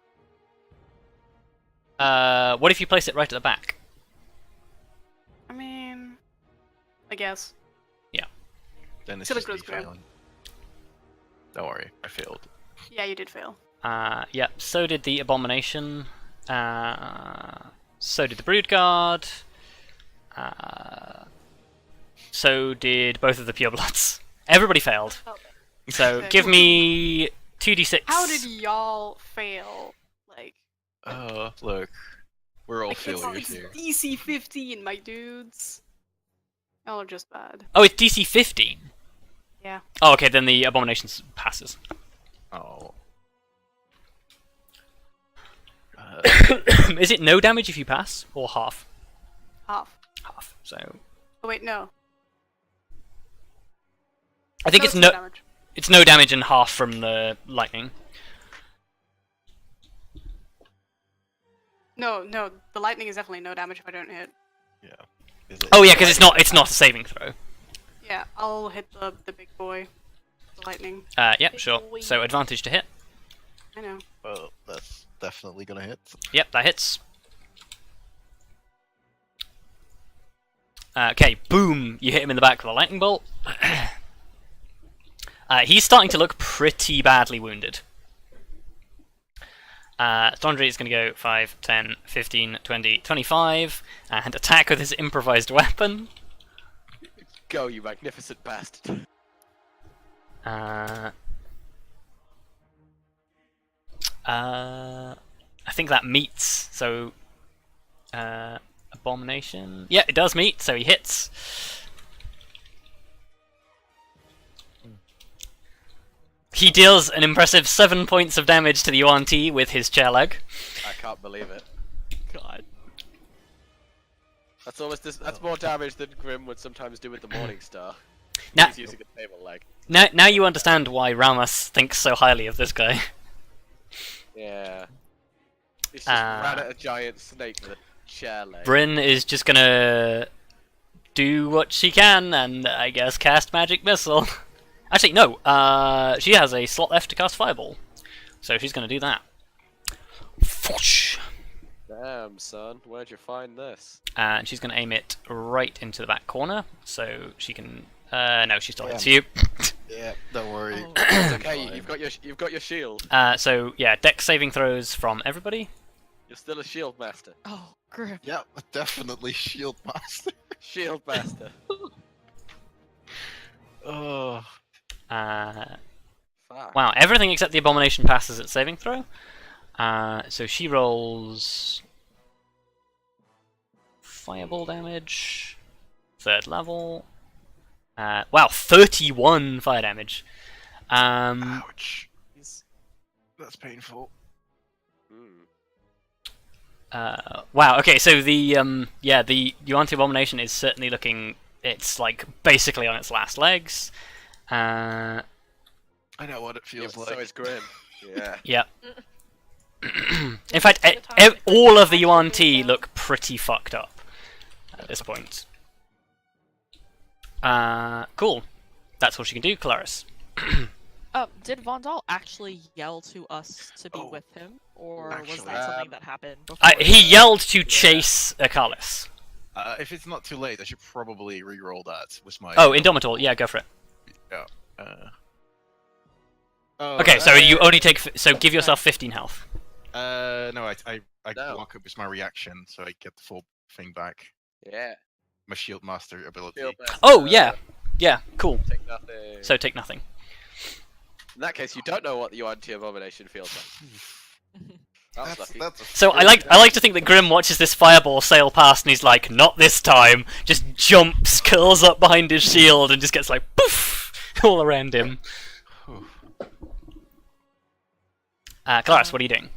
What if you place it right at the back? I mean, I guess. Then it's Still just me includes Grim. failing. Don't worry, I failed. Yeah, you did fail. Yeah, so did the Abomination. So did the Broodguard. So did both of the Purebloods. Everybody failed. Oh, So Okay. give me 2d6. how did y'all fail? Like, Look. We're all like failures it's here. DC 15, my dudes. Y'all are just bad. Oh, it's DC 15. Yeah. Oh, okay, then the Abomination passes. Oh. Is it no damage if you pass, or half? Half. Half. So Oh wait, no. I think No, it's no. damage. It's no damage and half from the lightning. No, the lightning is definitely no damage if I don't hit. Oh yeah, because it's not a saving throw. Yeah, I'll hit the big boy. The lightning. Yeah, sure. So advantage to hit. I know. Well, that's definitely gonna hit. Yep, that hits. Okay, boom! You hit him in the back with a lightning bolt. He's starting to look pretty badly wounded. Strandry is going to go 5, 10, 15, 20, 25, and attack with his improvised weapon. Go, you magnificent bastard. I think that meets, so... Abomination... Yeah, it does meet, so he hits. He deals an impressive 7 points of damage to the UNT with his chair leg. I can't believe it. God. That's almost that's more damage than Grim would sometimes do with the Morning Star. Now, He's using a table leg. now you understand why Ramus thinks so highly of this guy. Yeah. He's just ran at a giant snake with a chair leg. Bryn is just gonna do what she can and I guess cast Magic Missile. Actually, no. She has a slot left to cast Fireball, so she's gonna do that. Foosh. Damn, son, where'd you find this? And she's gonna aim it right into the back corner, so she can. No, she still hits Yeah. you. Yeah, don't worry. Oh. It's okay, you've got your shield. So yeah, Dex saving throws from everybody. You're still a shield master. Oh, Grim. Yeah, definitely shield master. Shield master. Oh. Fuck. Wow, everything except the abomination passes its saving throw. So she rolls fireball damage, 3rd level. Wow, 31 fire damage. Ouch. That's painful. Wow. Okay, so the the Yuan-Ti abomination is certainly looking. It's like basically on its last legs. I know what it Yeah, feels but like. so is Grim. Yeah. Yeah. In fact, all of the Yuan-Ti look pretty fucked up at this point. Cool. That's all she can do, Kelariis. Did Vondal actually yell to us to be Oh, with him, or was actually, that something that happened before? He yelled to chase Irkalis. If it's not too late, I should probably re-roll that with my. Oh, Indomitable. Yeah, go for it. Yeah. Okay, so you only take. So give yourself 15 health. No, I No. block it with my reaction, so I get the full thing back. Yeah. My shield master ability. Feel best, Oh yeah, yeah, cool. Take nothing. So take nothing. In that case, you don't know what the Yuan-Ti abomination feels like. That was lucky. So I like to think that Grim watches this fireball sail past and he's like, not this time. Just jumps, curls up behind his shield, and just gets like poof all around him. Kelariis, what are you doing?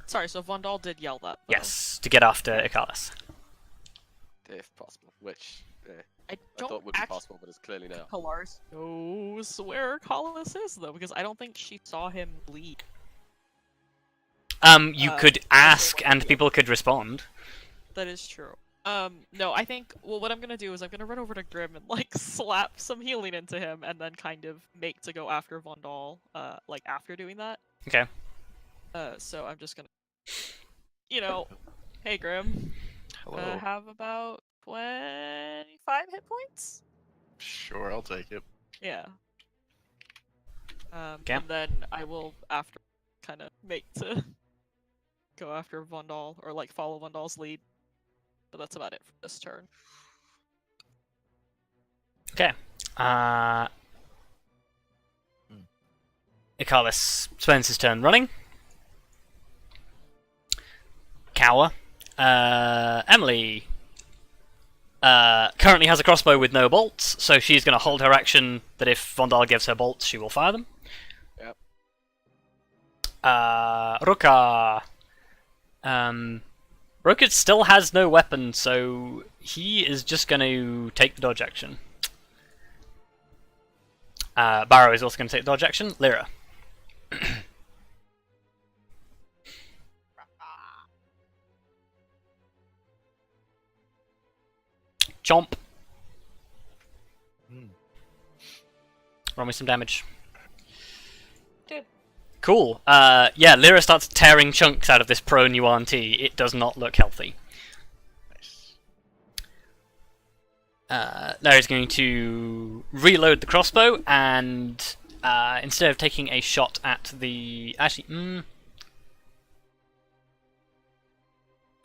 Sorry, so Vondal did yell that. though. Yes, to get after Irkalis. If possible, which I I don't thought would be actually possible, but it's clearly not. Kelariis knows where Irkalis is though, because I don't think she saw him bleed. You could ask and people could respond. That is true. No, I think, well, what I'm gonna do is I'm gonna run over to Grim and, like, slap some healing into him, and then kind of make to go after Vondal, like, after doing that. Okay. So I'm just gonna, you know, hey Grim, Hello. have about 25 hit points? Sure, I'll take it. Yeah. Okay. And then I will, after, kind of make to go after Vondal, or, like, follow Vondal's lead. But that's about it for this turn. Okay. Irkalis spends his turn running. Cower. Emily currently has a crossbow with no bolts, so she's going to hold her action that if Vondal gives her bolts, she will fire them. Yep. Ruka. Ruka still has no weapon, so he is just going to take the dodge action. Barrow is also going to take the dodge action. Lyra. Chomp. Roll me some damage. Good. Cool. Yeah, Lyra starts tearing chunks out of this prone Yuan-Ti. It does not look healthy. Nice. Lyra's going to reload the crossbow, and instead of taking a shot at the... Actually,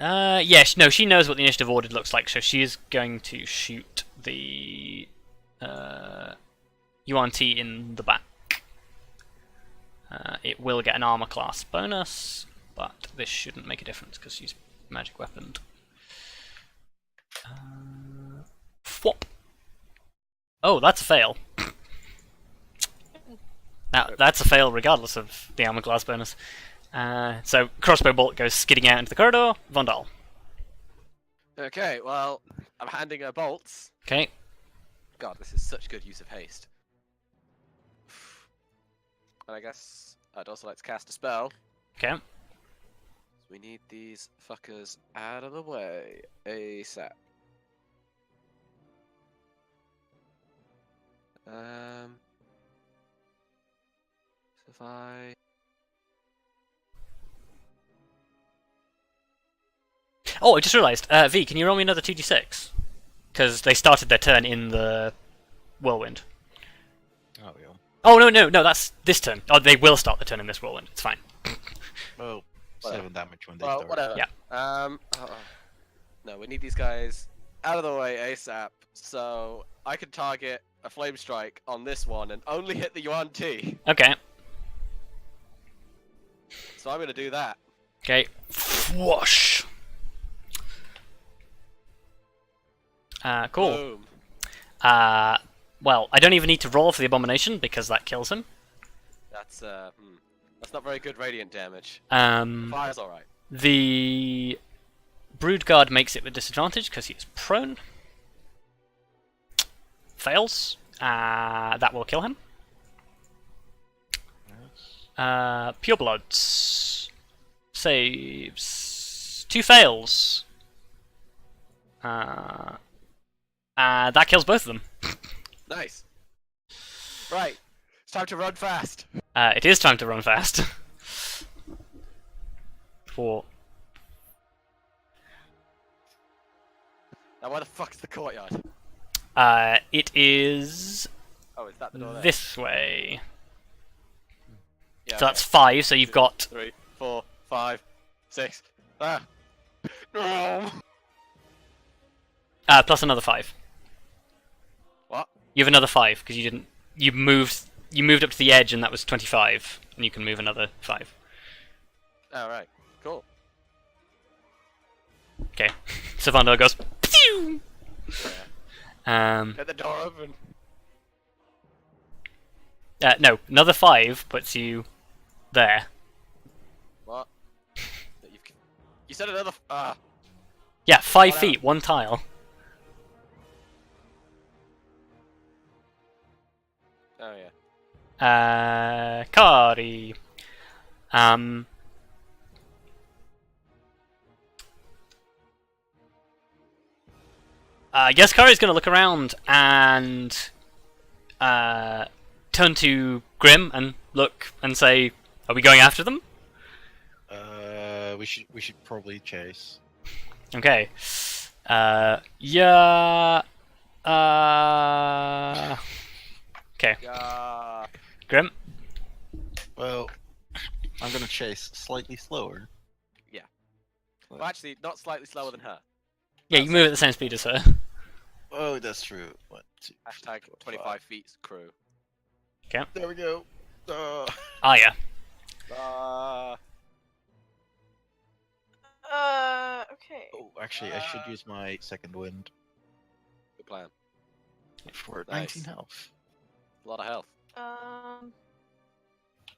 no, she knows what the initiative order looks like, so she is going to shoot the Yuan-Ti in the back. It will get an armor class bonus, but this shouldn't make a difference because she's magic weaponed. Fwop. Oh, that's a fail. Now, that's a fail regardless of the armor class bonus. So, crossbow bolt goes skidding out into the corridor. Vondal. Okay, well, I'm handing her bolts. Okay. God, this is such good use of haste. And I guess I'd also like to cast a spell. Okay. We need these fuckers out of the way ASAP. So if I... Oh, I just realised. V, can you roll me another 2d6? Because they started their turn in the whirlwind. Oh, yeah. Oh, no, that's this turn. Oh, they will start the turn in this whirlwind. It's fine. Well, Whatever. 7 damage when they Well, start. whatever. Yeah. No, we need these guys out of the way ASAP. So I can target a flame strike on this one and only hit the Yuan T. Okay. So I'm gonna do that. Okay. Whoosh. Cool. Boom. Well, I don't even need to roll for the abomination because that kills him. That's not very good radiant damage. Um, Fire's alright. the Broodguard makes it with disadvantage because he is prone. Fails. That will kill him. Purebloods. Saves. 2 fails. That kills both of them. Nice. Right. It's time to run fast. It is time to run fast. 4. Now where the fuck's the courtyard? It is Oh, is that the door there? this way. Yeah, So that's 5, so you've got 3, 4, 5, 6. Ah. No. plus another 5. What? You have another 5 because you didn't. You moved up to the edge, and that was 25, and you can move another 5. Alright. Cool. Okay. So Vondal goes. Pew! Get the door open. No, another 5 puts you there. What? You said another. Ah. Yeah, 5 What feet, 1 tile. Oh yeah. Kari. Yes, Kari's gonna look around and turn to Grim and look and say, "Are we going after them?" We should probably chase. Okay. Yeah. Okay. Yeah. Grim. Well, I'm gonna chase slightly slower. Well, actually, not slightly slower than her. Yeah, you move at the same speed as her. Oh, that's true. 1, 2. Hashtag 25 feet crew. There we go. Arya. Okay. Oh, actually, I should use my second wind Good plan. for Nice. 19 health. A lot of health.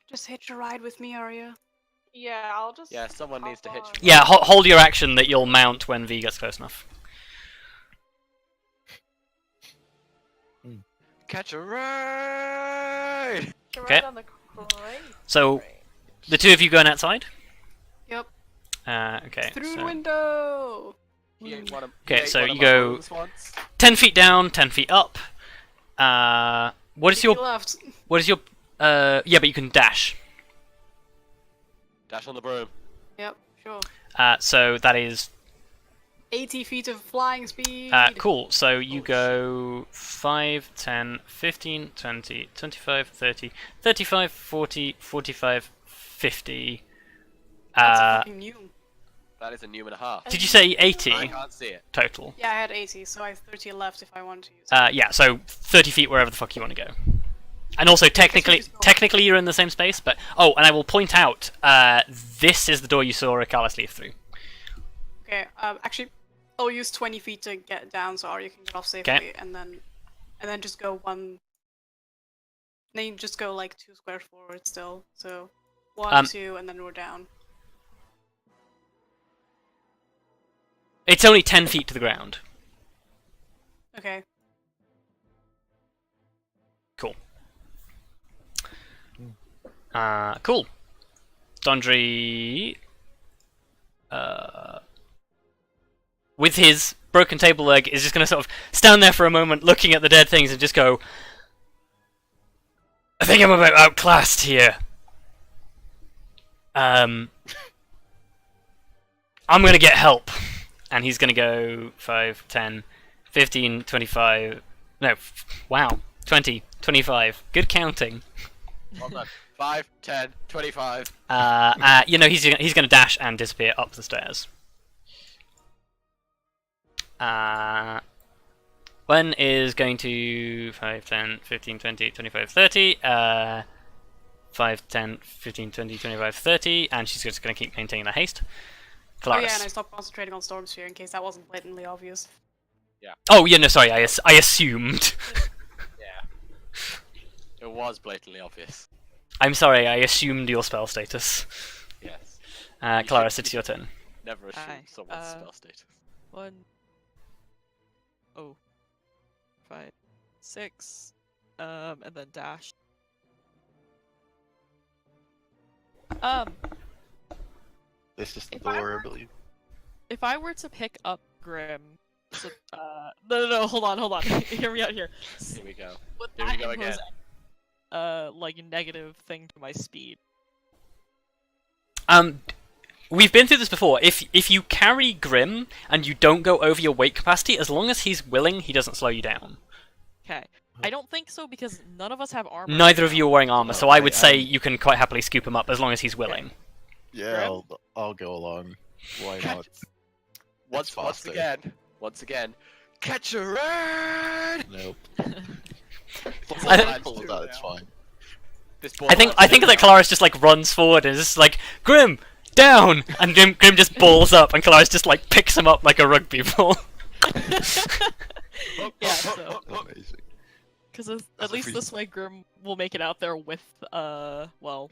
Just hitch a ride with me, Arya. Yeah, I'll just. Yeah, someone needs to hitch. on. Yeah, hold your action that you'll mount when V gets close enough. Catch a ride! You're Okay. right on the crate. So, Right. the two of you going outside? Yep. Okay. Through the So window. He ate one of- Okay, he ate so one of you my go- wounds once. 10 feet down, 10 feet up. What is He your? left. What is your? Yeah, but you can dash. Dash on the broom. Yep, sure. So that is 80 feet of flying speed. cool. So you Oh, go 5, 10, 15, 20, 25, 30, 35, 40, 45, 50. That's fucking new. That is a Newman and a half. Did you say I 80 can't see it. total? Yeah, I had 80, so I have 30 left if I want to use it. Yeah, so 30 feet wherever the fuck you want to go. And also, technically you're in the same space, but... Oh, and I will point out, this is the door you saw Irkalis leave through. Okay, actually, I'll use 20 feet to get down so Arya can get off safely, and then just go one... Then you just go like 2 squares forward still, so 1, 2, and then we're down. It's only 10 feet to the ground. Okay. Cool. Cool. Dondry... with his broken table leg, is just going to sort of stand there for a moment looking at the dead things and just go... I think I'm about outclassed here. I'm going to get help. And he's going to go 5, 10, 15, 25... No, wow. 20, 25. Good counting. Well done. 5, 10, 25. You know, he's going to dash and disappear up the stairs. Well, Gwen is going to 5, 10, 15, 20, 25, 30. 5, 10, 15, 20, 25, 30, and she's just going to keep maintaining the haste. Oh Kelariis. yeah, and I stopped concentrating on Storm Sphere in case that wasn't blatantly obvious. Oh, yeah, no, sorry, I assumed. Yeah. It was blatantly obvious. I'm sorry, I assumed your spell status. Yes. Kelariis, it's your turn. Never assume Aye, someone's spell status. 1, 5, 6, and then dash. This is the If I door, I were- believe. If I were to pick up Grim, so, no, hold on. Hear me out here. Here we go. Would Here we that go impose again. like negative thing to my speed? We've been through this before. If you carry Grim and you don't go over your weight capacity, as long as he's willing, he doesn't slow you down. Okay. I don't think so because none of us have armor. Neither of you are wearing armor, so No, I would I say am. you can quite happily scoop him up as long as he's willing. Yeah, Grim? I'll go along. Why not? Once faster. again, catch a rat! Nope. I think- Pull that, it's fine. This I think that Kelariis just like runs forward and is just like, Grim, down, and Grim just balls up, and Kelariis just like picks him up like a rugby ball. Yeah, so Amazing. because That's at a least free- this way Grim will make it out there with well,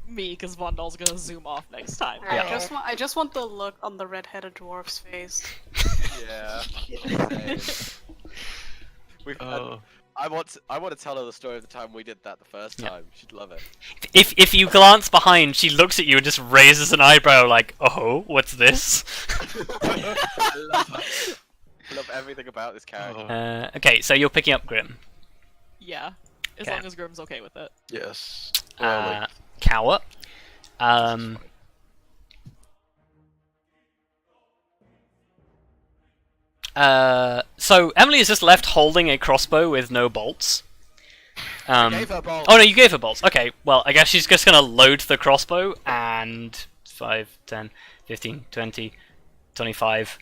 me because Vondal's gonna zoom off next time. Yeah. I just want the look on the red-headed dwarf's face. Yeah. We've had, Oh, I want to tell her the story of the time we did that the first Yeah. time. She'd love it. If you glance behind, she looks at you and just raises an eyebrow like, oh, what's this? I love everything about this character. oh, Okay, so you're picking up Grim. Yeah, as Okay. long as Grim's okay with it. yes. Cower. Fine. So Emily is just left holding a crossbow with no bolts. Gave her balls. Oh no, you gave her bolts. Okay, well, I guess she's just gonna load the crossbow and 5, 10, 15, 20, 25.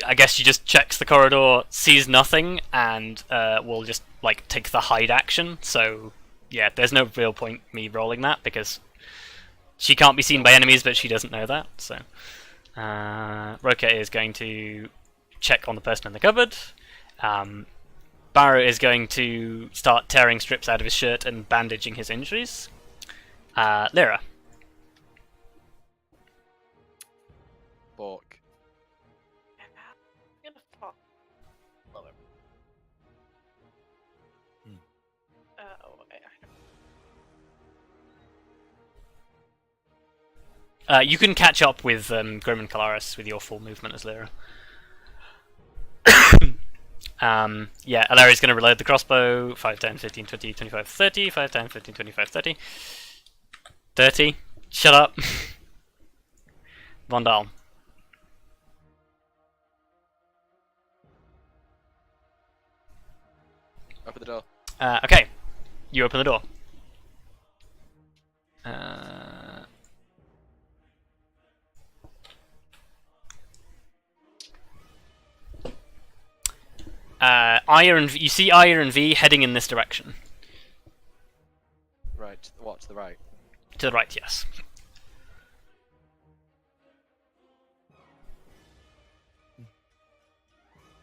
I guess she just checks the corridor, sees nothing, and will just like take the hide action. So yeah, there's no real point me rolling that because she can't be seen by enemies, but she doesn't know that. So Roka is going to check on the person in the cupboard. Barrow is going to start tearing strips out of his shirt and bandaging his injuries. Lyra. Bork. I'm gonna fall lower. Oh, okay. You can catch up with Grim and Kelariis with your full movement as Lyra. Yeah, Alari's going to reload the crossbow. 5, 10, 15, 20, 25, 30. 5, 10, 15, 25, 30. 30. Shut up. Vondal. Open the door. Okay. You open the door. You see Arya and V heading in this direction. Right. What? To the right. To the right, yes.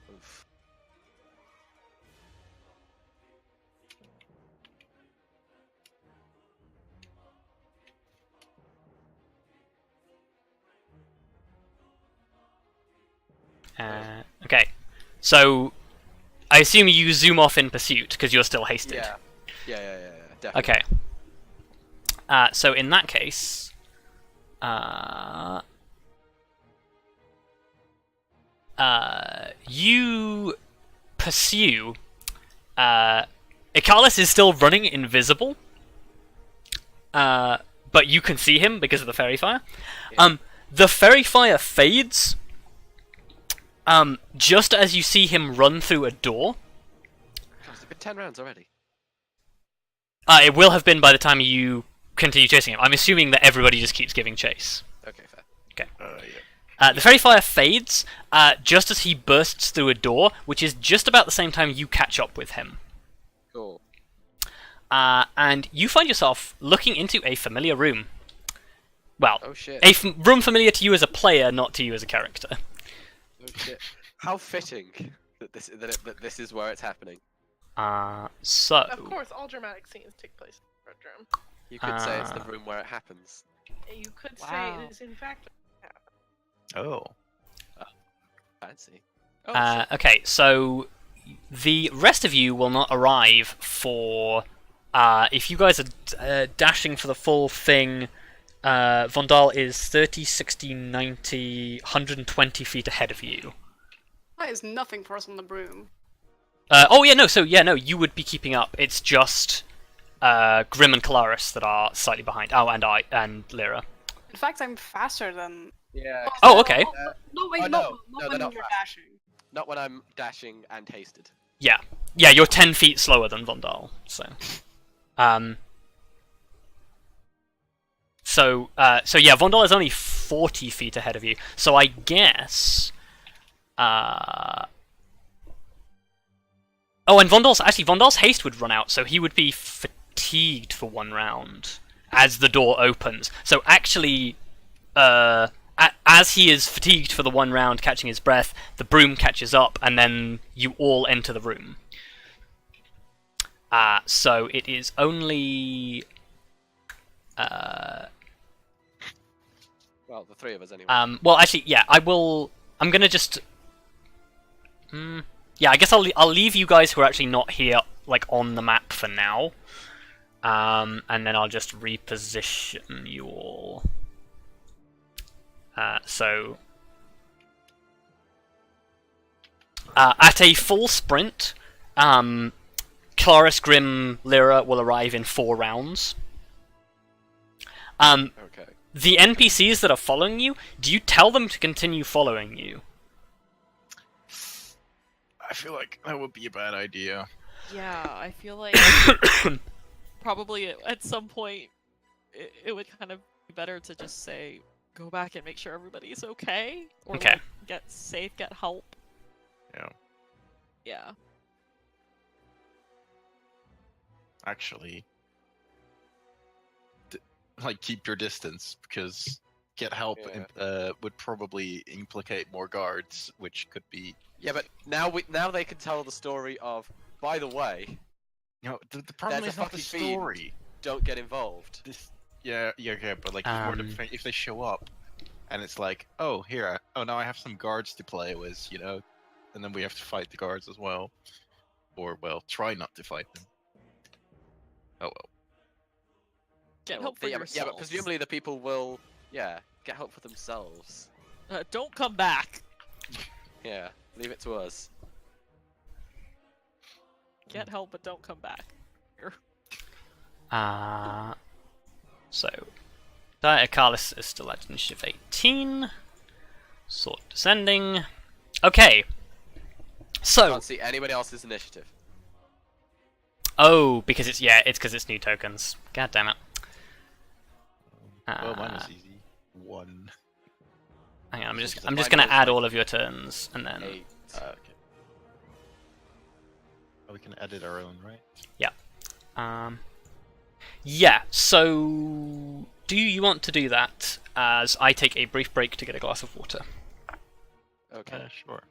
Oof. Okay. So, I assume you zoom off in pursuit because you're still hasted. Yeah. Definitely. Okay. So in that case, you pursue. Irkalis is still running invisible, but you can see him because of the fairy fire. Yeah. The fairy fire fades. Just as you see him run through a door. Gosh, it's been 10 rounds already. It will have been by the time you continue chasing him. I'm assuming that everybody just keeps giving chase. Okay, fair. Okay. Yeah. The fairy fire fades just as he bursts through a door, which is just about the same time you catch up with him. Cool. And you find yourself looking into a familiar room. Well, Oh shit. a room familiar to you as a player, not to you as a character. Oh shit. How fitting that this is where it's happening. So... Of course, all dramatic scenes take place in the bedroom. You could say it's the room where it happens. You could say Wow. it is in fact. Oh. Fancy. Oh, shit. Okay, so the rest of you will not arrive for... if you guys are dashing for the full thing, Vondal is 30, 60, 90, 120 feet ahead of you. That is nothing for us on the broom. No, you would be keeping up. It's just Grim and Kelariis that are slightly behind. Oh, and Lyra. In fact, I'm faster than. Yeah. Oh, okay. No, wait, Oh, not no, when they're not you're fast. dashing. Not when I'm dashing and hasted. Yeah, you're 10 feet slower than Vondal, so... So yeah, Vondal is only 40 feet ahead of you, so I guess... Oh, and Vondal's haste would run out, so he would be fatigued for one round as the door opens. So actually, as he is fatigued for the one round, catching his breath, the broom catches up, and then you all enter the room. So it is only... Well, the three of us anyway. well, actually, yeah, I'm gonna just... yeah, I guess I'll leave you guys who are actually not here, like, on the map for now. And then I'll just reposition you all. So... at a full sprint, Kelariis, Grim, Lyra will arrive in 4 rounds. Okay. The NPCs that are following you, do you tell them to continue following you? I feel like that would be a bad idea. Yeah, I feel like probably at some point it would kind of be better to just say, go back and make sure everybody's okay. Or Okay. like, get safe, get help. Yeah. Yeah. Actually, like, keep your distance, because get help would probably implicate more guards, which could be... Yeah, but now they can tell the story of, by the way, You know, the problem There's is a not the fucking fiend. story. don't get involved. Yeah, but like, it's more the if they show up, and it's like, oh, now I have some guards to play with, you know, and then we have to fight the guards as well, or well, try not to fight them. Oh well. Get Well, help for yeah, yourselves. but presumably the people will, get help for themselves. Don't come back. Yeah, leave it to us. Get help, but don't come back. So, Irkalis is still at initiative 18. Sword descending. Okay. So. Can't see anybody else's initiative. Oh, because it's because it's new tokens. God damn it. Well, mine is easy. 1. Hang on, I'm just Mine gonna was add like all of your turns and then 8. Okay. Oh, we can edit our own, right? yeah. So, do you want to do that as I take a brief break to get a glass of water? Okay. Sure.